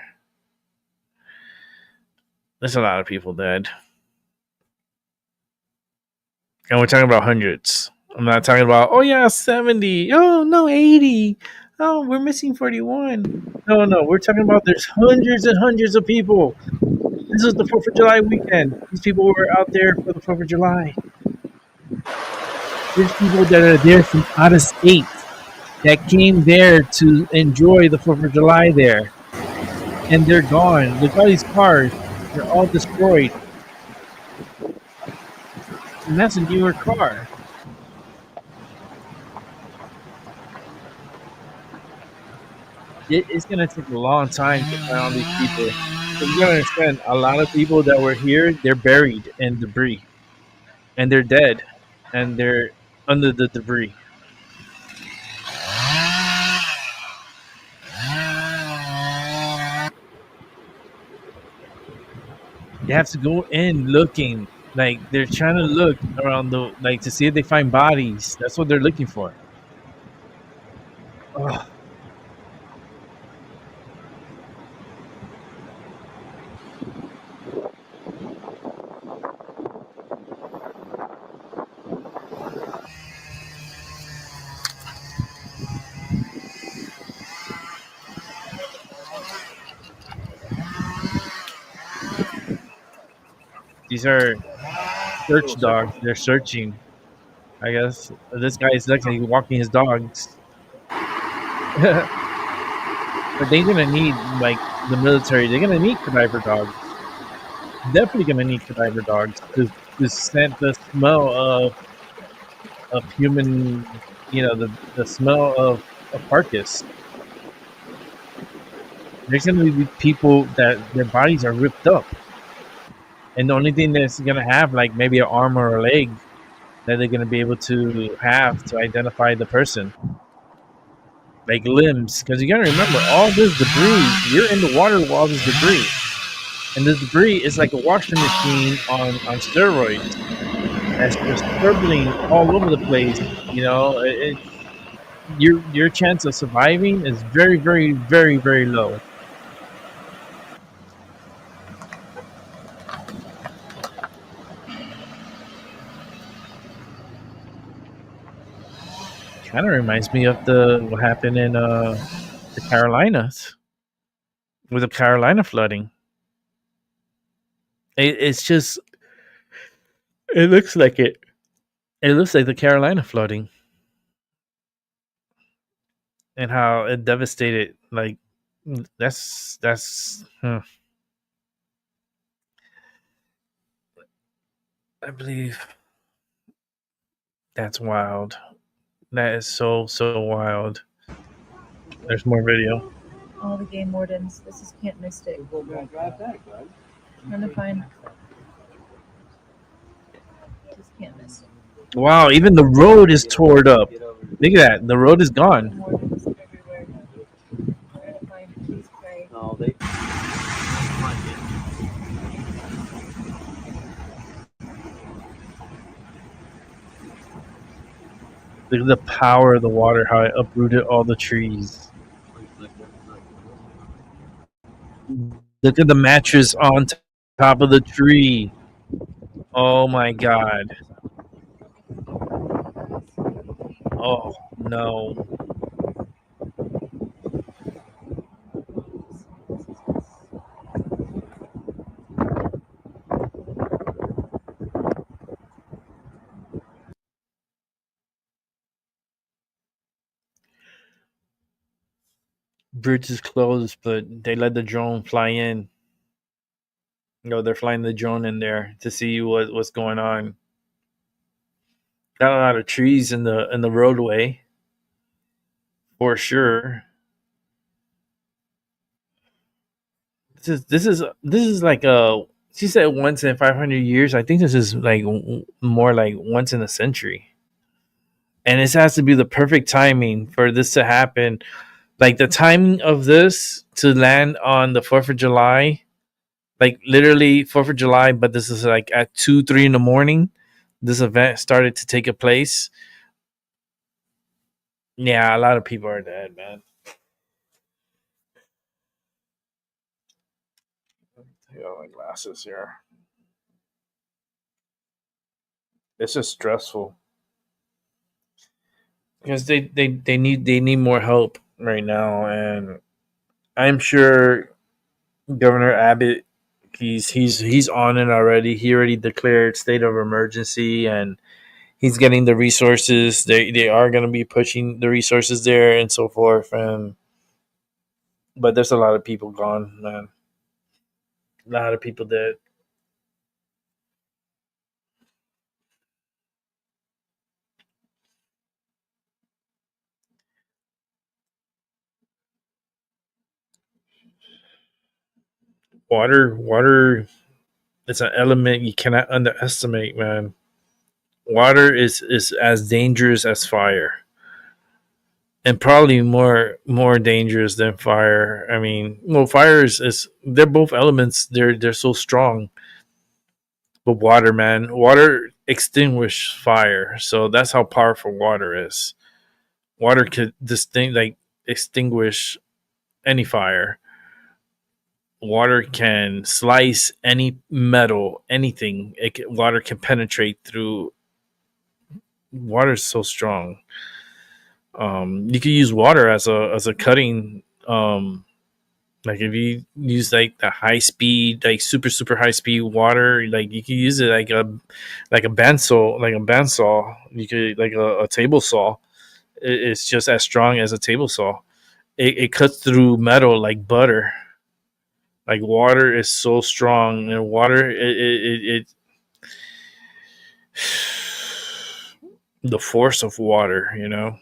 There's a lot of people dead. And we're talking about hundreds. I'm not talking about, oh yeah, 70. Oh no, 80. Oh, we're missing 41. No, we're talking about there's hundreds and hundreds of people. This is the 4th of July weekend. These people were out there for the 4th of July. There's people that are there from out of state that came there to enjoy the 4th of July there. And they're gone. Look at all these cars. They're all destroyed. And that's a newer car. It's going to take a long time to find all these people. So you got to understand, a lot of people that were here, they're buried in debris. And they're dead. And they're under the debris. You have to go in looking. Like, they're trying to look around to see if they find bodies. That's what they're looking for. Ugh. These are search dogs. They're searching. I guess this guy is actually walking his dogs. But they're gonna need, like, the military. They're gonna need cadaver dogs. Definitely gonna need cadaver dogs to scent the smell of human. The smell of a carcass. There's gonna be people that their bodies are ripped up. And the only thing that's going to have, like, maybe an arm or a leg that they're going to be able to have to identify the person. Like limbs. Because you got to remember, all this debris, you're in the water with all this debris. And this debris is like a washing machine on steroids. That's just turbling all over the place. Your chance of surviving is very, very, very, very low. Kind of reminds me of what happened in the Carolinas with the Carolina flooding. It's just, it looks like it. It looks like the Carolina flooding and how it devastated. Like that's. I believe that's wild. That is so wild. There's more video. All the game wardens. This is Camp Mystic. Trying to find. This is Camp Mystic. Wow, even the road is torn up. Look at that. The road is gone. Wardens everywhere. Trying to find Peace Pray. No, they. Look at the power of the water, how it uprooted all the trees. Look at the mattress on top of the tree. Oh my god. Oh no. Bridge is closed, but they let the drone fly in. They're flying the drone in there to see what's going on. Got a lot of trees in the roadway for sure. This is like a. She said once in 500 years. I think this is like more like once in a century. And this has to be the perfect timing for this to happen. Like the timing of this to land on the 4th of July, like literally 4th of July, but this is like at 2, 3 in the morning. This event started to take a place. Yeah, a lot of people are dead, man. Take out my glasses here. It's just stressful because they need more help right now, and I'm sure Governor Abbott he's on it already. He already declared state of emergency, and he's getting the resources. They are going to be pushing the resources there and so forth. And but there's a lot of people gone, man. A lot of people dead. Water is an element you cannot underestimate, man. Water is as dangerous as fire, and probably more dangerous than fire. I mean, well, fire is they're both elements. They're so strong, but water, man, water extinguish fire. So that's how powerful water is. Water could extinguish any fire. Water can slice any metal, anything. Water can penetrate through. Water is so strong. You could use water as a cutting. Like if you use like the high speed, like super high speed water, like you can use it like a bandsaw. You could like a table saw. It's just as strong as a table saw. It cuts through metal like butter. Like water is so strong, and water it the force of water, you know.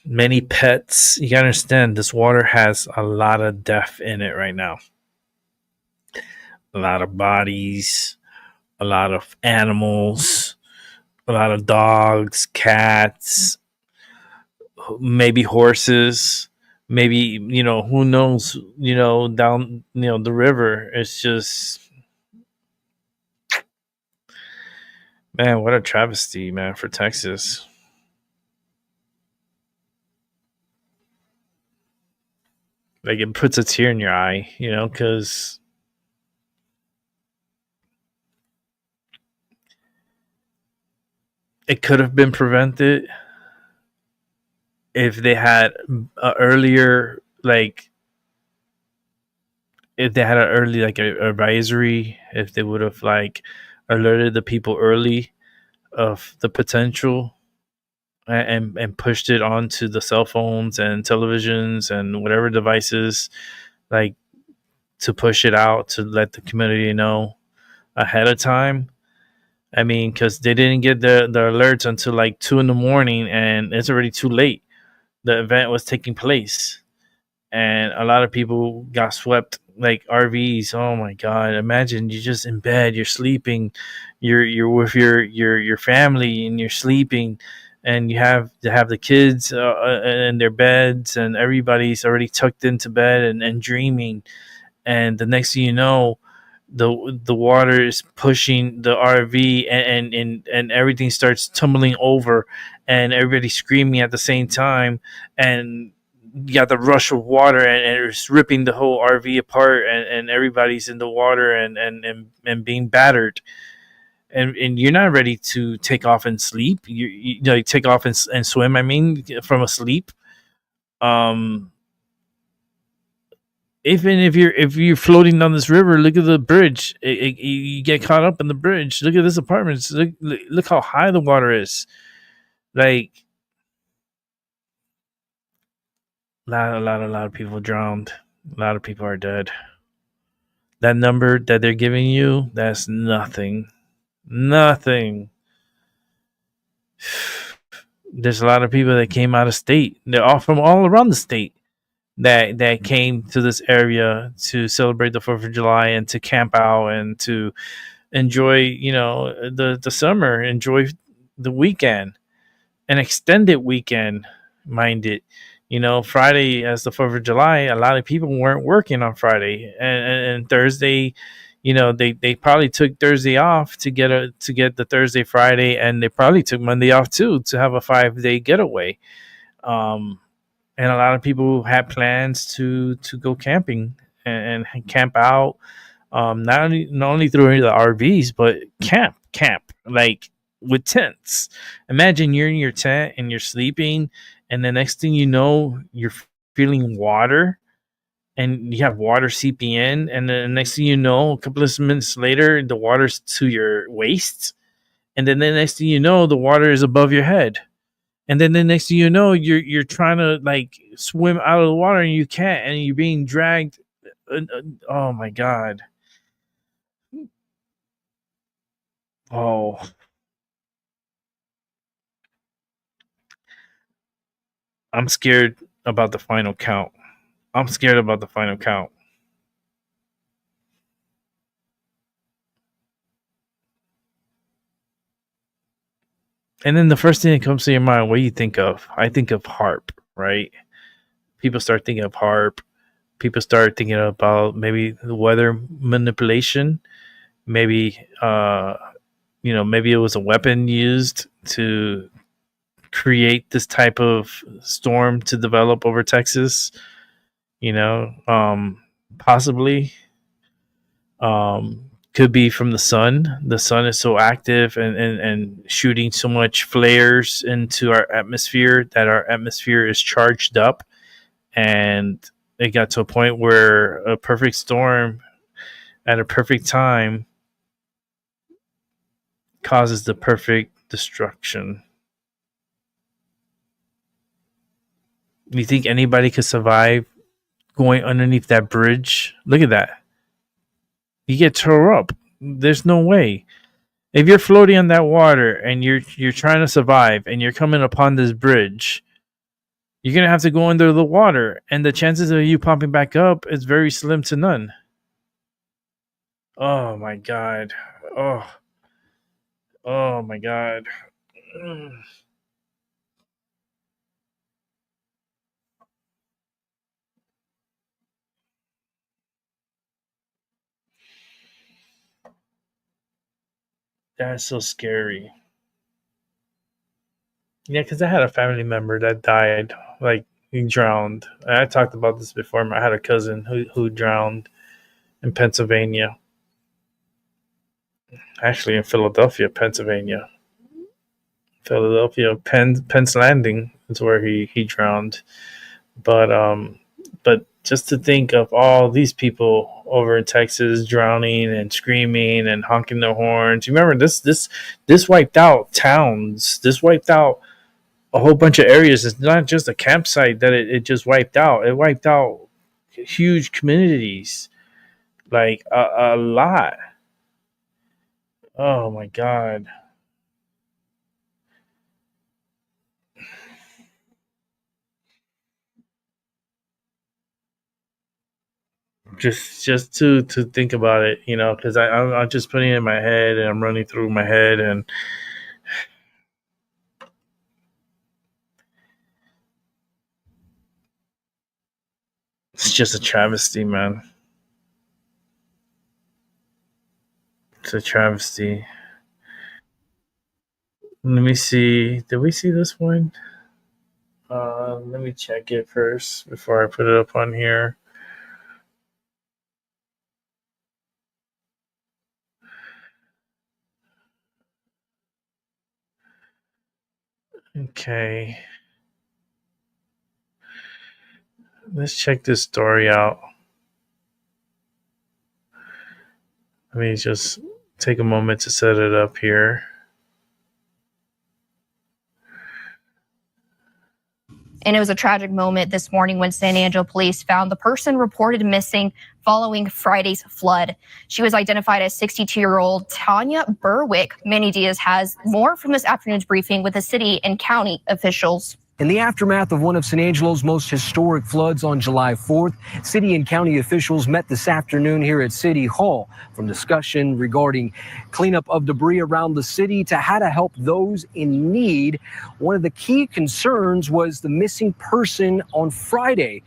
Many pets. You gotta understand, this water has a lot of death in it right now. A lot of bodies, a lot of animals, a lot of dogs, cats, maybe horses, maybe who knows, down the river. It's just, man, what a travesty, man, for Texas. Like it puts a tear in your eye, because it could have been prevented if they had a earlier, like, if they had an early, like, a advisory, if they would have like alerted the people early of the potential, and pushed it onto the cell phones and televisions and whatever devices, like, to push it out to let the community know ahead of time. I mean, because they didn't get the alerts until like 2 in the morning, and it's already too late. The event was taking place, and a lot of people got swept like RVs. Oh my God! Imagine you're just in bed, you're sleeping, you're with your family, and you're sleeping, and you have to have the kids in their beds, and everybody's already tucked into bed and dreaming, and the next thing you know, the water is pushing the RV, and everything starts tumbling over, and everybody's screaming at the same time, and you got the rush of water, and it's ripping the whole RV apart, and everybody's in the water, and being battered, and you're not ready to take off and sleep. You know, take off and swim. I mean, from a sleep. Even if you're floating down this river, look at the bridge. You get caught up in the bridge. Look at this apartment. Look how high the water is. Like a lot of people drowned. A lot of people are dead. That number that they're giving you, that's nothing. Nothing. There's a lot of people that came out of state. They're all from all around the state that came to this area to celebrate the 4th of July and to camp out and to enjoy, the summer, enjoy the weekend, an extended weekend, mind it. Friday as the 4th of July, a lot of people weren't working on Friday, and Thursday, they probably took Thursday off to get the Thursday, Friday, and they probably took Monday off too to have a 5-day getaway. And a lot of people had plans to go camping and camp out, not only through the RVs, but camp like with tents. Imagine you're in your tent and you're sleeping, and the next thing you know, you're feeling water, and you have water seeping in, and then the next thing you know, a couple of minutes later, the water's to your waist, and then the next thing you know, the water is above your head. And then the next thing you know, you're trying to like swim out of the water, and you can't, and you're being dragged. Oh my god! Oh, I'm scared about the final count. I'm scared about the final count. And then the first thing that comes to your mind, what do you think of? I think of HARP, right? People start thinking of HARP. People start thinking about maybe the weather manipulation. Maybe, maybe it was a weapon used to create this type of storm to develop over Texas. Possibly. Could be from the sun. The sun is so active and shooting so much flares into our atmosphere that our atmosphere is charged up, and it got to a point where a perfect storm at a perfect time causes the perfect destruction. You think anybody could survive going underneath that bridge? Look at that. You get tore up. There's no way. If you're floating on that water and you're trying to survive and you're coming upon this bridge, you're gonna have to go under the water, and the chances of you popping back up is very slim to none. Oh my god. Oh my god. That's so scary. Yeah, because I had a family member that died, like he drowned. I talked about this before. I had a cousin who drowned in Pennsylvania. Actually, in Philadelphia, Pennsylvania. Philadelphia, Penn's Landing is where he drowned. But just to think of all these people over in Texas drowning and screaming and honking their horns. You remember this wiped out towns. This wiped out a whole bunch of areas. It's not just a campsite that it just wiped out. It wiped out huge communities, like a lot. Oh my god. Just to think about it, because I'm just putting it in my head and I'm running through my head, and it's just a travesty, man. a travesty. Let me see. Did we see this one? Let me check it first before I put it up on here. Okay. Let's check this story out. Let me just take a moment to set it up here. And it was a tragic moment this morning when San Angelo police found the person reported missing following Friday's flood. She was identified as 62-year-old Tanya Berwick. Manny Diaz has more from this afternoon's briefing with the city and county officials. In the aftermath of one of San Angelo's most historic floods on July 4th, city and county officials met this afternoon here at City Hall from discussion regarding cleanup of debris around the city to how to help those in need. One of the key concerns was the missing person on Friday.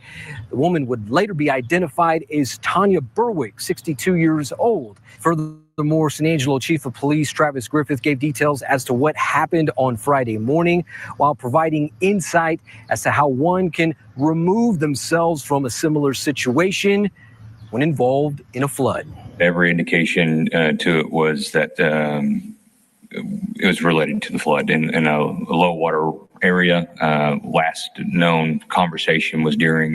The woman would later be identified as Tanya Berwick, 62 years old. Furthermore, San Angelo Chief of Police Travis Griffith gave details as to what happened on Friday morning while providing insight as to how one can remove themselves from a similar situation when involved in a flood. Every indication to it was that it was related to the flood in a low water area. Last known conversation was during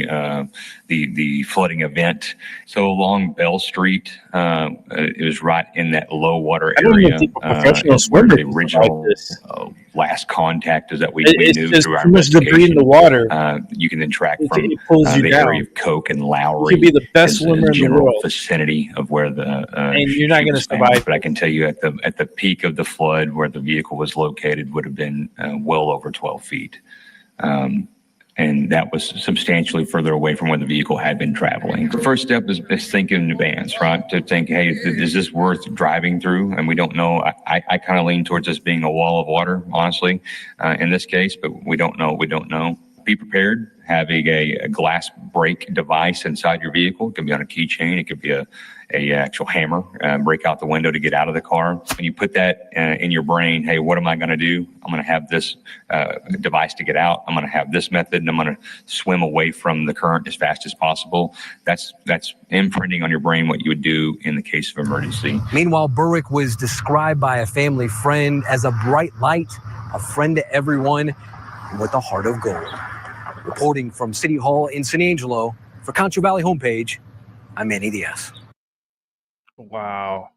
the flooding event. So along Bell Street, it was right in that low water area. Is where the original last contact is that we knew through our investigation. Debris in the water. You can then track from It pulls you the down. area of Coke and Lowry. You could be the best swimmer in the general world, vicinity of where the and you're not going to survive. But I can tell you at the peak of the flood, where the vehicle was located, would have been well over 12 feet. And that was substantially further away from where the vehicle had been traveling. The first step is think in advance, right? To think, hey, is this worth driving through? And we don't know. I kind of lean towards this being a wall of water, honestly, in this case, but we don't know. We don't know. Be prepared. Having a glass break device inside your vehicle. It can be on a keychain. It could be a actual hammer, break out the window to get out of the car. When you put that in your brain, hey, what am I going to do? I'm going to have this device to get out. I'm going to have this method, and I'm going to swim away from the current as fast as possible. That's imprinting on your brain what you would do in the case of emergency. Meanwhile, Berwick was described by a family friend as a bright light, a friend to everyone, and with a heart of gold. Reporting from City Hall in San Angelo, for Concho Valley Homepage, I'm Manny Diaz. Wow.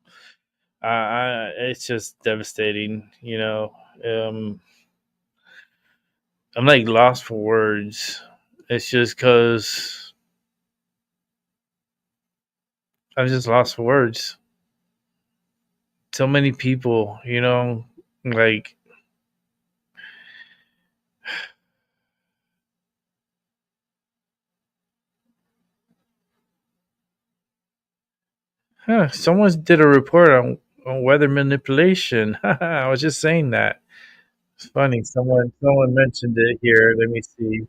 It's just devastating, you know. I'm like lost for words. It's just because I'm just lost for words. So many people, you know, like someone did a report on weather manipulation. I was just saying that. It's funny. Someone mentioned it here. Let me see.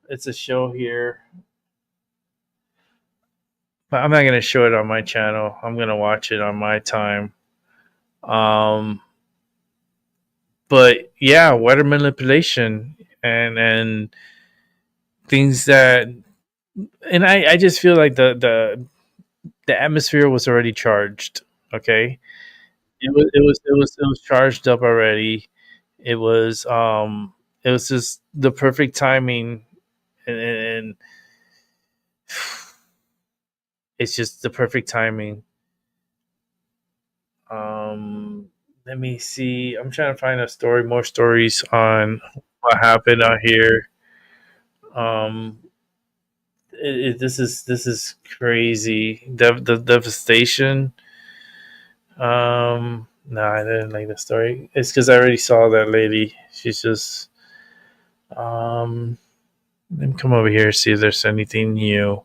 It's a show here. But I'm not gonna show it on my channel. I'm gonna watch it on my time. But yeah, weather manipulation and things that, and I just feel like the atmosphere was already charged. Okay, it was charged up already. It was just the perfect timing, and it's just the perfect timing. Let me see. I'm trying to find more stories on what happened out here. This is crazy. The devastation. No, I didn't like the story. It's because I already saw that lady. She's just. Let me come over here and see if there's anything new.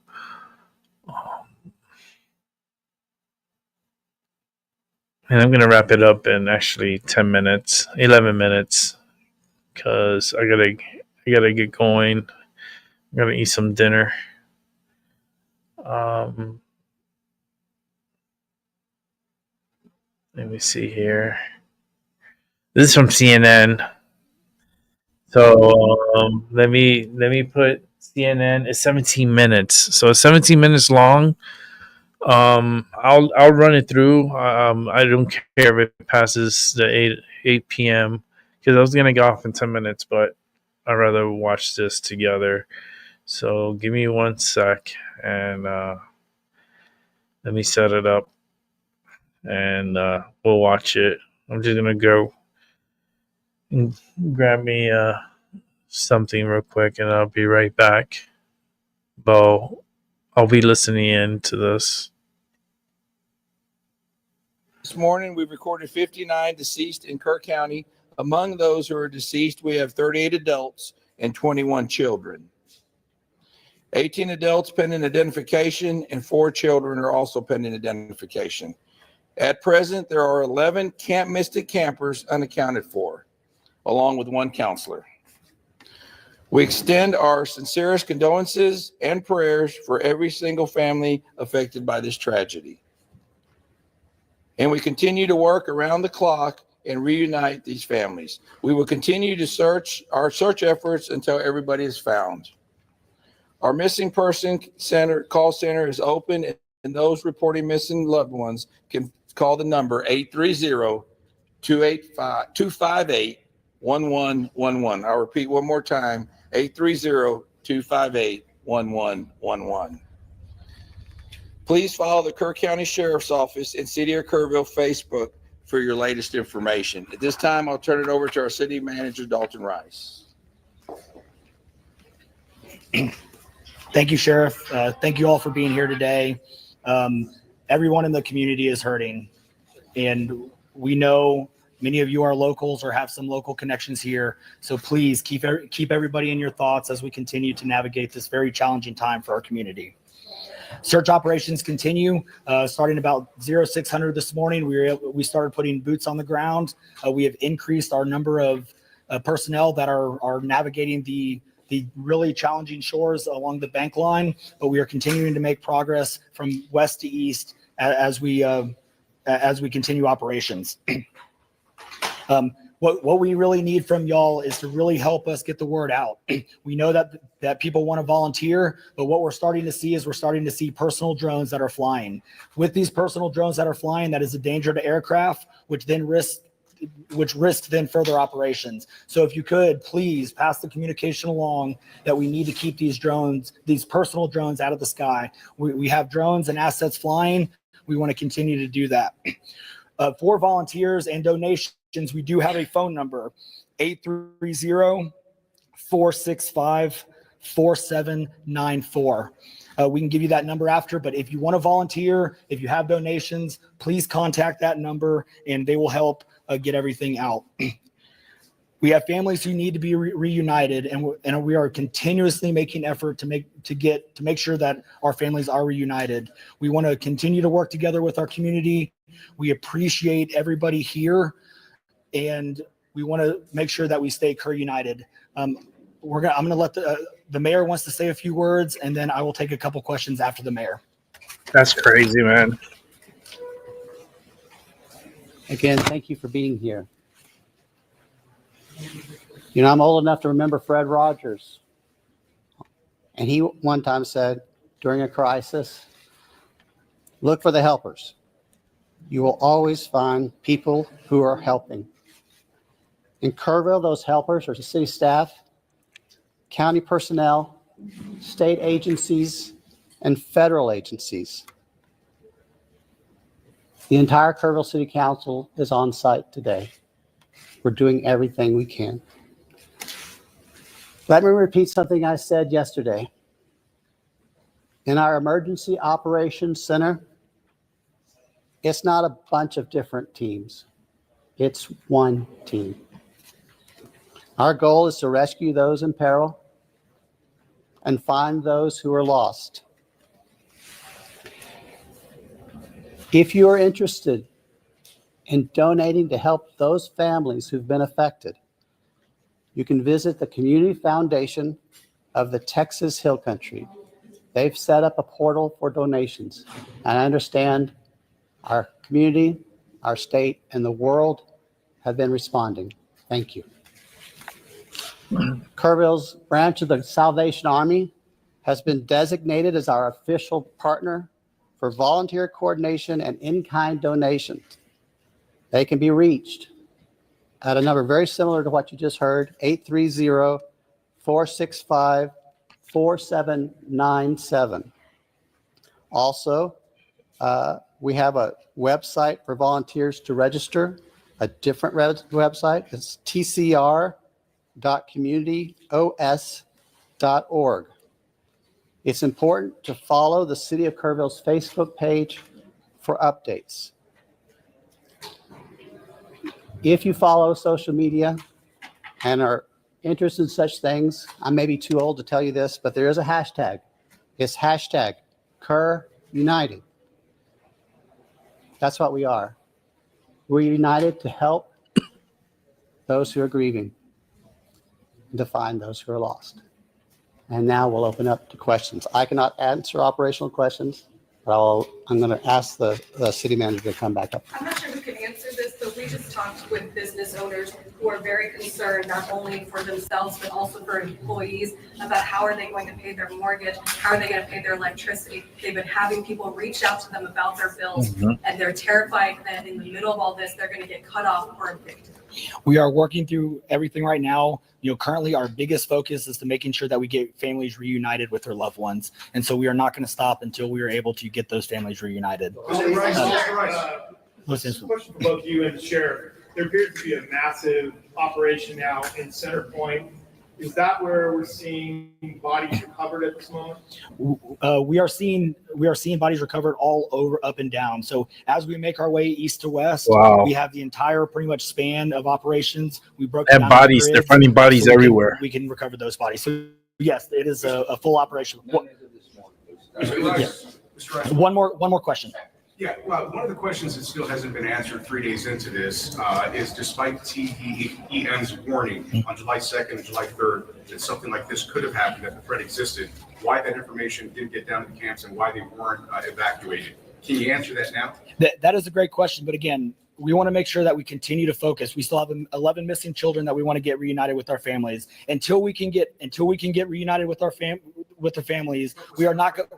And I'm gonna wrap it up in actually 10 minutes, 11 minutes, because I gotta get going. I'm gonna eat some dinner. Let me see here. This is from CNN. So let me put CNN. It's 17 minutes. So it's 17 minutes long. I'll run it through. I don't care if it passes the 8 p.m. because I was gonna go off in 10 minutes, but I'd rather watch this together. So give me 1 sec and let me set it up and we'll watch it. I'm just gonna go and grab me something real quick and I'll be right back. But I'll be listening in to this. This morning, we recorded 59 deceased in Kerr County. Among those who are deceased, we have 38 adults and 21 children. 18 adults pending identification and 4 children are also pending identification. At present, there are 11 Camp Mystic campers unaccounted for, along with 1 counselor. We extend our sincerest condolences and prayers for every single family affected by this tragedy. And we continue to work around the clock and reunite these families. We will continue to search efforts until everybody is found. Our missing person call center is open, and those reporting missing loved ones can call the number 830-258-1111. I'll repeat one more time, 830-258-1111. Please follow the Kerr County Sheriff's Office and City of Kerrville Facebook for your latest information. At this time, I'll turn it over to our City Manager, Dalton Rice. Thank you, Sheriff. Thank you all for being here today. Everyone in the community is hurting, and we know many of you are locals or have some local connections here. So please keep everybody in your thoughts as we continue to navigate this very challenging time for our community. Search operations continue. Starting about 0600 this morning, we started putting boots on the ground. We have increased our number of personnel that are navigating the really challenging shores along the bank line, but we are continuing to make progress from west to east as we continue operations. What we really need from y'all is to really help us get the word out. We know that people want to volunteer, but what we're starting to see is personal drones that are flying. With these personal drones that are flying, that is a danger to aircraft, which risks then further operations. So if you could please pass the communication along that we need to keep these personal drones out of the sky. We have drones and assets flying. We want to continue to do that. For volunteers and donations, we do have a phone number, 830-465-4794. We can give you that number after, but if you want to volunteer, if you have donations, please contact that number and they will help get everything out. We have families who need to be reunited, and we are continuously making effort to make sure that our families are reunited. We want to continue to work together with our community. We appreciate everybody here, and we want to make sure that we stay Kerr united. I'm going to let the mayor wants to say a few words, and then I will take a couple questions after the mayor. That's crazy, man. Again, thank you for being here. You know, I'm old enough to remember Fred Rogers. And he one time said, during a crisis, look for the helpers. You will always find people who are helping. In Kerrville, those helpers are city staff, county personnel, state agencies, and federal agencies. The entire Kerrville City Council is on site today. We're doing everything we can. Let me repeat something I said yesterday. In our Emergency Operations Center, it's not a bunch of different teams. It's one team. Our goal is to rescue those in peril and find those who are lost. If you are interested in donating to help those families who've been affected, you can visit the Community Foundation of the Texas Hill Country. They've set up a portal for donations. And I understand our community our state, and the world have been responding. Thank you. Kerrville's branch of the Salvation Army has been designated as our official partner for volunteer coordination and in-kind donations. They can be reached at a number very similar to what you just heard, 830-465-4797. Also, we have a website for volunteers to register, a different website. It's tcr.communityos.org. It's important to follow the City of Kerrville's Facebook page for updates. If you follow social media and are interested in such things, I may be too old to tell you this, but there is a hashtag. It's hashtag KerrUnited. That's what we are. We're united to help those who are grieving and to find those who are lost. And now we'll open up to questions. I cannot answer operational questions, but I'm going to ask the city manager to come back up. I'm not sure who can answer this, but we just talked with business owners who are very concerned, not only for themselves, but also for employees, about how are they going to pay their mortgage, how are they going to pay their electricity. They've been having people reach out to them about their bills, and they're terrified that in the middle of all this, they're going to get cut off or evicted. We are working through everything right now. Currently our biggest focus is to making sure that we get families reunited with their loved ones. And so we are not going to stop until we are able to get those families reunited. Mr. Rice, question for both you and the sheriff. There appears to be a massive operation now in Center Point. Is that where we're seeing bodies recovered at this moment? We are seeing bodies recovered all over, up and down. So as we make our way east to west, we have the entire pretty much span of operations. We broke down bodies. They're finding bodies everywhere. We can recover those bodies. So yes, it is a full operation. One more question. Yeah, well, one of the questions that still hasn't been answered 3 days into this is, despite TEM's warning on July 2nd and July 3rd that something like this could have happened, that the threat existed, why that information didn't get down to the camps and why they weren't evacuated. Can you answer that now? That is a great question, but again, we want to make sure that we continue to focus. We still have 11 missing children that we want to get reunited with our families. Until we can get reunited with our families, we are not going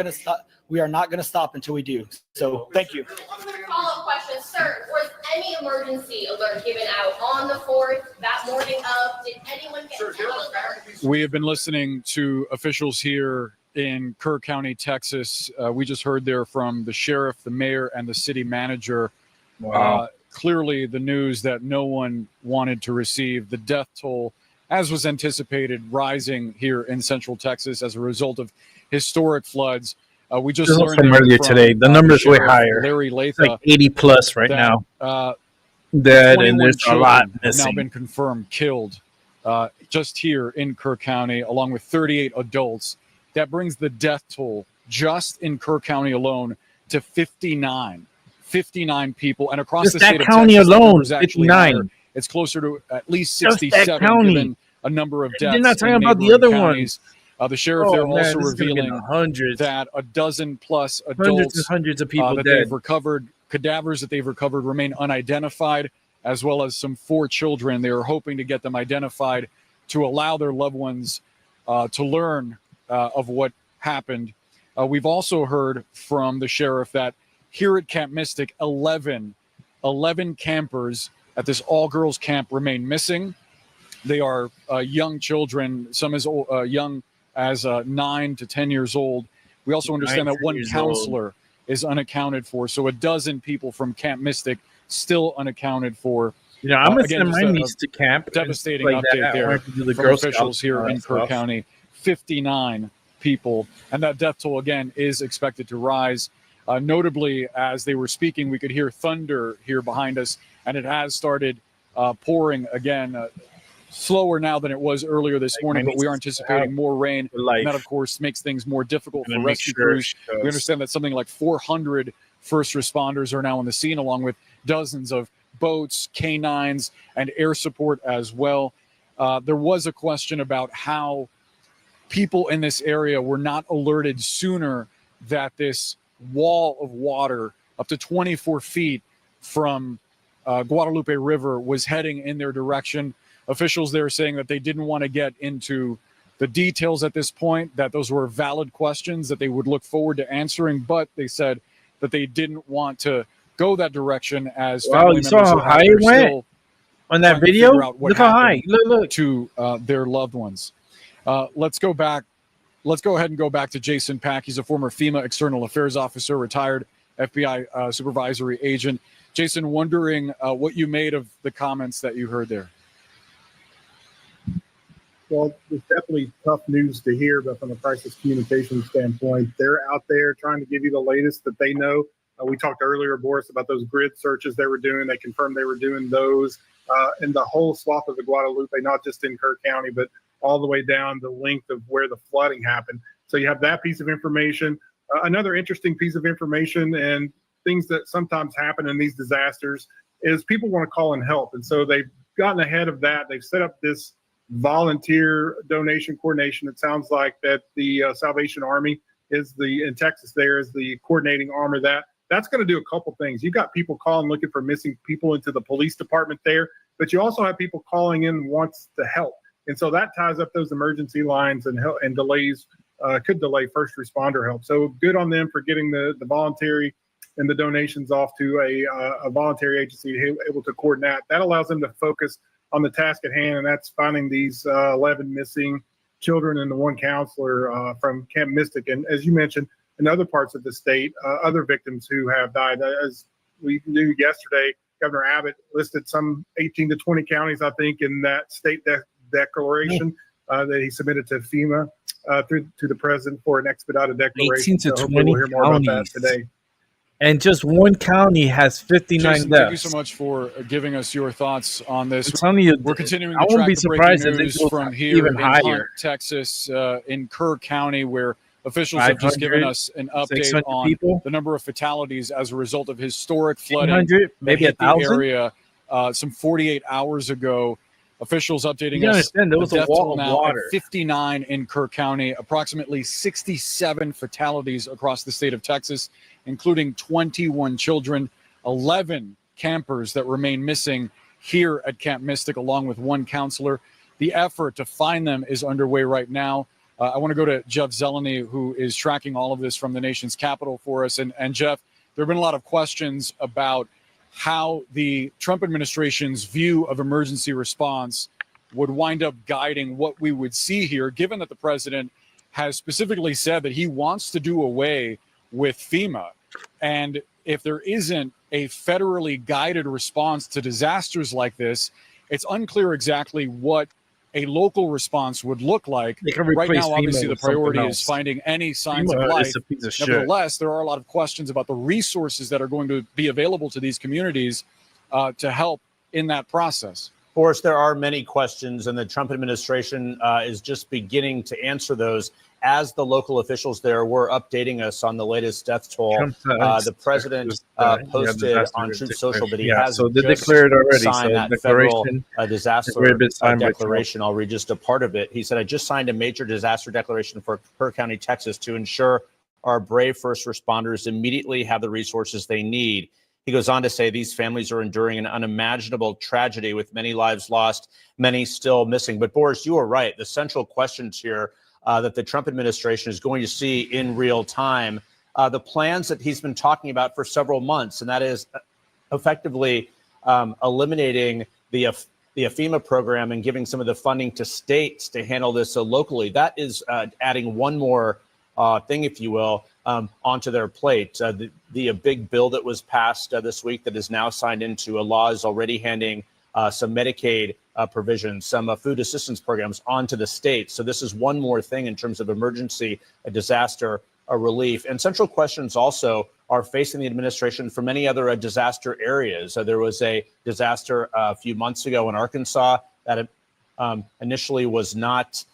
to stop. We are not going to stop until we do. So thank you. Follow-up question, sir. Was any emergency alert given out on the 4th, that morning of? Did anyone get any alert? We have been listening to officials here in Kerr County, Texas. We just heard there from the sheriff, the mayor, and the city manager. Wow. Clearly the news that no one wanted to receive. The death toll, as was anticipated, rising here in Central Texas as a result of historic floods. We just learned from earlier today. The number's way higher. Larry Latha, it's like 80 plus right now. Dead, and there's a lot missing. Have now been confirmed killed just here in Kerr County, along with 38 adults. That brings the death toll just in Kerr County alone to 59. 59 people, and across just the state that of county Texas, alone, the 59. It's closer to at least Just 67, that county. given a number of deaths. You're not talking in about the neighboring other counties. The sheriff there also this is gonna be in revealing the hundreds. that a dozen plus Hundreds adults and hundreds of people that dead. they've recovered, cadavers that they've recovered remain unidentified, as well as some 4 children. They are hoping to get them identified to allow their loved ones to learn of what happened. We've also heard from the sheriff that here at Camp Mystic, 11 campers at this all-girls camp remain missing. They are young children, some as young as 9 to 10 years old. We also understand that one counselor is unaccounted for. So a dozen people from Camp Mystic still unaccounted for. You know, I'm going to send my niece to camp. Devastating like update that. there The from Girl officials Scouts, here in Kerr stuff. County. 59 people. And that death toll, again, is expected to rise. Notably, as they were speaking, we could hear thunder here behind us, and it has started pouring again. Slower now than it was earlier this morning, but we are anticipating more rain. And that, of course, makes things more difficult for rescue crews. We understand that something like 400 first responders are now on the scene, along with dozens of boats, canines, and air support as well. There was a question about how people in this area were not alerted sooner that this wall of water up to 24 feet from Guadalupe River was heading in their direction. Officials there saying that they didn't want to get into the details at this point, that those were valid questions that they would look forward to answering, but they said that they didn't want to go that direction as family you saw members how are out high there it went still on that trying to video? figure out what Look how high. happened Look. to their loved ones. Let's go back. Let's go ahead and go back to Jason Pack. He's a former FEMA External Affairs Officer, retired FBI supervisory agent. Jason, wondering what you made of the comments that you heard there. Well, it's definitely tough news to hear, but from a crisis communication standpoint, they're out there trying to give you the latest that they know. We talked earlier, Boris, about those grid searches they were doing. They confirmed they were doing those in the whole swath of the Guadalupe, not just in Kerr County, but all the way down the length of where the flooding happened. So you have that piece of information. Another interesting piece of information and things that sometimes happen in these disasters is people want to call in help. And so they've gotten ahead of that. They've set up this volunteer donation coordination. It sounds like that the Salvation Army is in Texas there is the coordinating arm of that. That's going to do a couple things. You've got people calling looking for missing people into the police department there, but you also have people calling in wants to help. And so that ties up those emergency lines and delays, could delay first responder help. So good on them for getting the voluntary and the donations off to a voluntary agency able to coordinate. That allows them to focus on the task at hand, and that's finding these 11 missing children and the one counselor from Camp Mystic. And as you mentioned, in other parts of the state, other victims who have died. As we knew yesterday, Governor Abbott listed some 18 to 20 counties, I think, in that state declaration that he submitted to FEMA to the president for an expedited declaration. 18 to So 20 we'll hear more about that counties. today. And just one county has 59 Jason, deaths. thank you so much for giving us your thoughts on this. I'm telling you, we're continuing I to won't track be the breaking surprised if they news go from here even in higher. Hunt, Texas, in Kerr County, where officials have just given 500, us an update 600 on people? the number of fatalities as a result of historic flooding 100, that maybe hit the 1,000? area some 48 hours ago. Officials updating You us. understand, there the was a death wall toll of now water. at 59 in Kerr County, approximately 67 fatalities across the state of Texas, including 21 children, 11 campers that remain missing here at Camp Mystic, along with one counselor. The effort to find them is underway right now. I want to go to Jeff Zeleny, who is tracking all of this from the nation's capital for us. And Jeff, there have been a lot of questions about how the Trump administration's view of emergency response would wind up guiding what we would see here, given that the president has specifically said that he wants to do away with FEMA. And if there isn't a federally guided response to disasters like this, it's unclear exactly what a local response would look like. They can Right replace now, FEMA obviously, the with something priority else. is finding any signs FEMA of life. is a piece of shit. Nevertheless, there are a lot of questions about the resources that are going to be available to these communities to help in that process. Of course, there are many questions, and the Trump administration is just beginning to answer those. As the local officials there were updating us on the latest death toll, the president posted on Truth Social that he has so they just declared already. signed So that federal declaration, disaster declared been signed by Trump. declaration. I'll read just a part of it. He said, "I just signed a major disaster declaration for Kerr County, Texas, to ensure our brave first responders immediately have the resources they need." He goes on to say these families are enduring an unimaginable tragedy with many lives lost, many still missing. But Boris, you are right. The central questions here that the Trump administration is going to see in real time, the plans that he's been talking about for several months, and that is effectively eliminating the FEMA program and giving some of the funding to states to handle this locally. That is adding one more thing, if you will, onto their plate. The big bill that was passed this week that is now signed into a law is already handing some Medicaid provisions, some food assistance programs onto the states. So this is one more thing in terms of emergency disaster relief. And central questions also are facing the administration from many other disaster areas. There was a disaster a few months ago in Arkansas that initially was not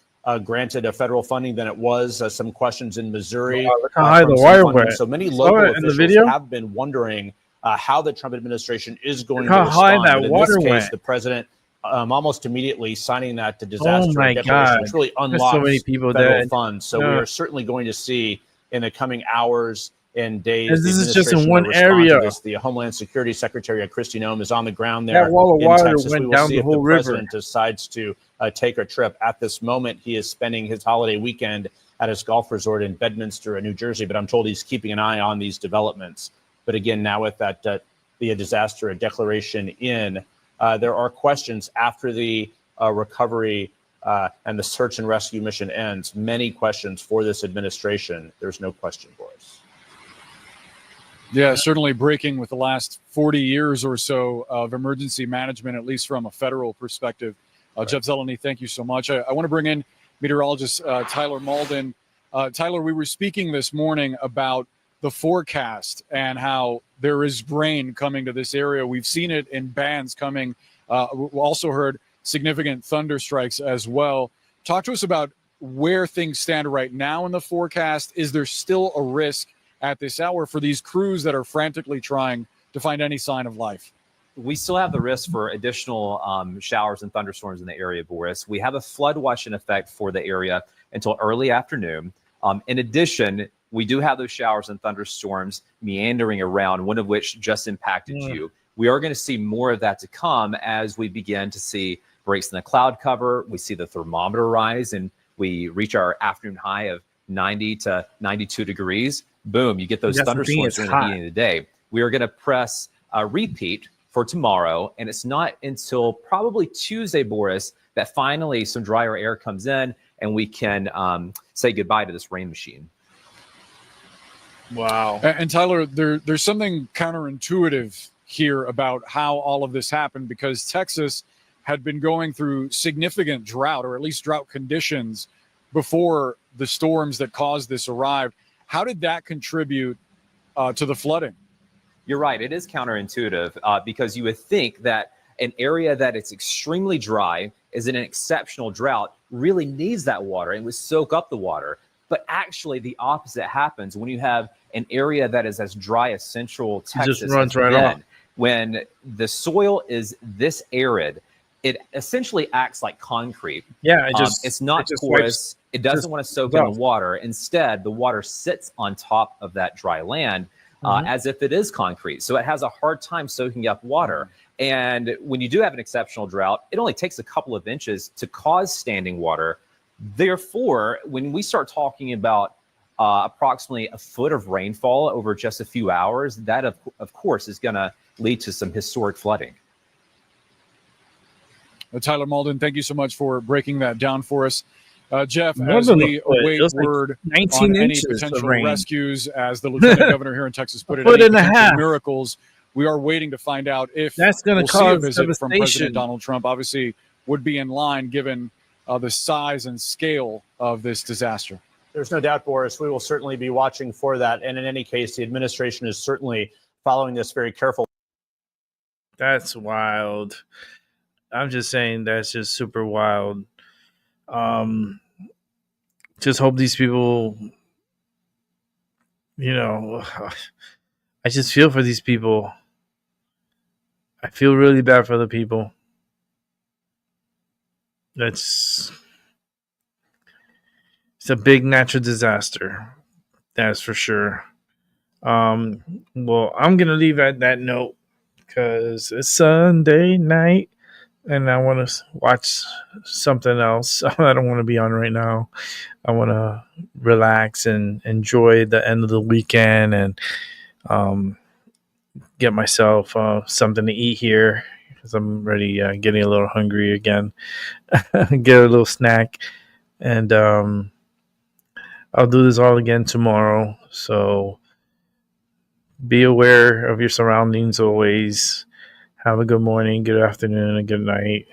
granted a federal funding. Then it was some questions in Missouri. Wow, look how high the wire went. So many You saw local it in the officials video? have been wondering how the Trump administration is going Look how to high respond. that And in water this case, went. the president almost immediately signing that to disaster Oh my declaration, God. which really There's unlocks so many people federal dead. funds. So we Yeah. are certainly going to see in the coming hours in days. And this The is just in administration one will respond to area. this. The Homeland Security Secretary Kristi Noem is on the ground That there wall of in water Texas. We went will down see the if the whole river. president decides to take a trip. At this moment, he is spending his holiday weekend at his golf resort in Bedminster, New Jersey. But I'm told he's keeping an eye on these developments. But again, now with that the disaster declaration in, there are questions after the recovery and the search and rescue mission ends. Many questions for this administration. There's no question, Boris. Yeah, certainly breaking with the last 40 years or so of emergency management, at least from a federal perspective. Jeff Zeleny, thank you so much. I want to bring in meteorologist Tyler Malden. Tyler, we were speaking this morning about the forecast and how there is rain coming to this area. We've seen it in bands coming. We also heard significant thunder strikes as well. Talk to us about where things stand right now in the forecast. Is there still a risk at this hour for these crews that are frantically trying to find any sign of life? We still have the risk for additional showers and thunderstorms in the area, Boris. We have a flood watch in effect for the area until early afternoon. In addition, we do have those showers and thunderstorms meandering around, one of which just impacted you. We are going to see more of that to come as we begin to see breaks in the cloud cover. We see the thermometer rise and we reach our afternoon high of 90 to 92 degrees. Boom, you get those thunderstorms during the heating of the day. We are going to press a repeat for tomorrow, and it's not until probably Tuesday, Boris, that finally some drier air comes in and we can say goodbye to this rain machine. Wow. And Tyler, there's something counterintuitive here about how all of this happened, because Texas had been going through significant drought, or at least drought conditions, before the storms that caused this arrived. How did that contribute to the flooding? You're right. It is counterintuitive because you would think that an area that is extremely dry, is in an exceptional drought, really needs that water and would soak up the water. But actually, the opposite happens when you have an area that is as dry as central Texas. Just runs has right been. off. When the soil is this arid, it essentially acts like concrete. Yeah, it's not porous. It doesn't want to soak in the water. Instead, the water sits on top of that dry land as if it is concrete. So it has a hard time soaking up water. And when you do have an exceptional drought, it only takes a couple of inches to cause standing water. Therefore, when we start talking about approximately a foot of rainfall over just a few hours, that of course is going to lead to some historic flooding. Tyler Malden, thank you so much for breaking that down for us. Jeff, as we await word on any potential rescues, as the lieutenant governor here in Texas put it, any potential miracles, we are waiting to find out if that's going to we'll see a cause visit from President devastation. Donald Trump. Obviously, would be in line given the size and scale of this disaster. There's no doubt, Boris. We will certainly be watching for that. And in any case, the administration is certainly following this very carefully. That's wild. I'm just saying that's just super wild. Just hope these people, I just feel for these people. I feel really bad for the people. It's a big natural disaster. That's for sure. Well, I'm going to leave at that note because it's Sunday night and I want to watch something else. I don't want to be on right now. I want to relax and enjoy the end of the weekend and get myself something to eat here because I'm already getting a little hungry again. Get a little snack. And I'll do this all again tomorrow. So be aware of your surroundings always. Have a good morning, good afternoon, and good night.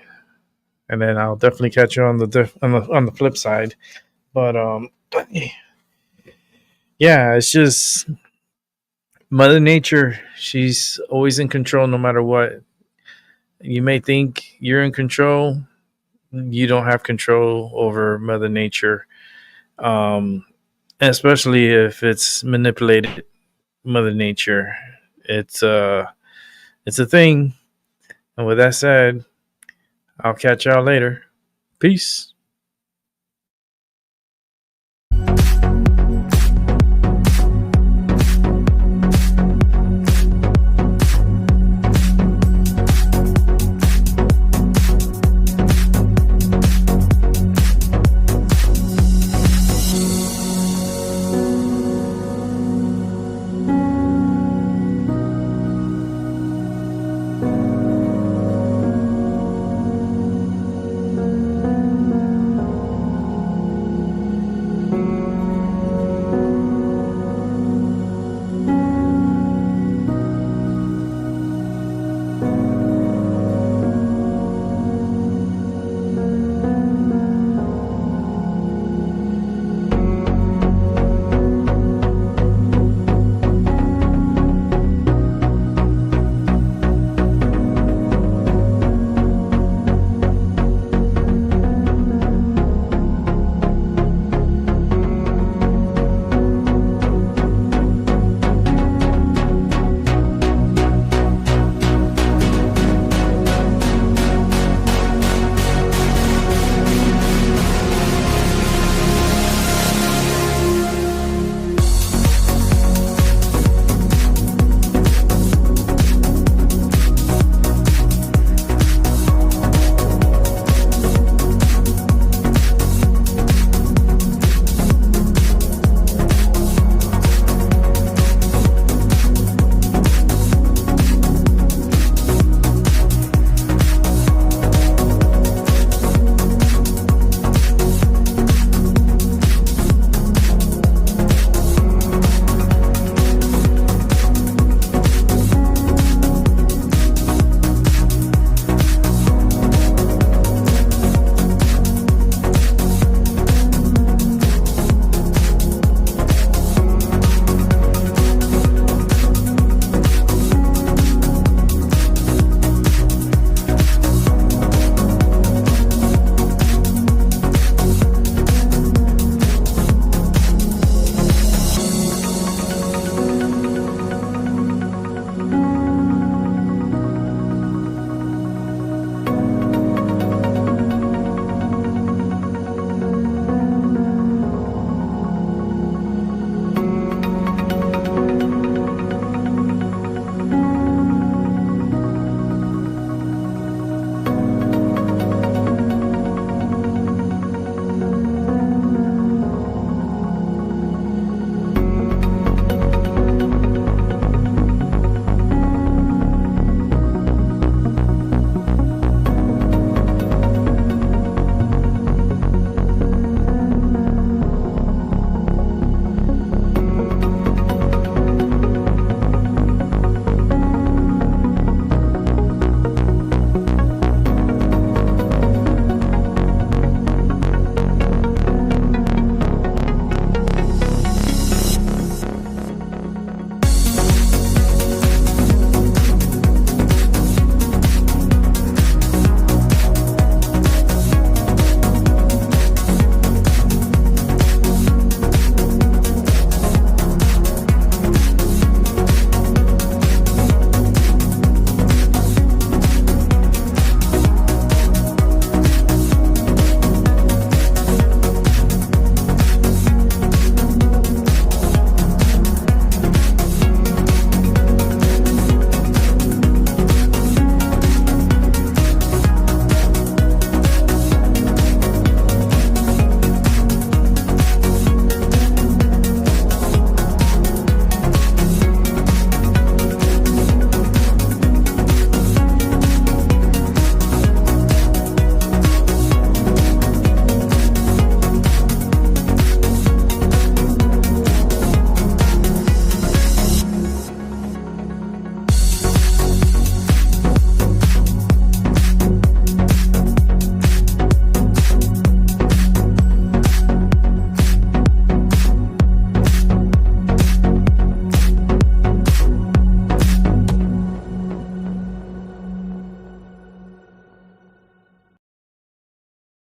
And then I'll definitely catch you on the flip side. But yeah, it's just Mother Nature. She's always in control no matter what. You may think you're in control. You don't have control over Mother Nature. Especially if it's manipulated. Mother Nature. It's a thing. And with that said, I'll catch y'all later. Peace.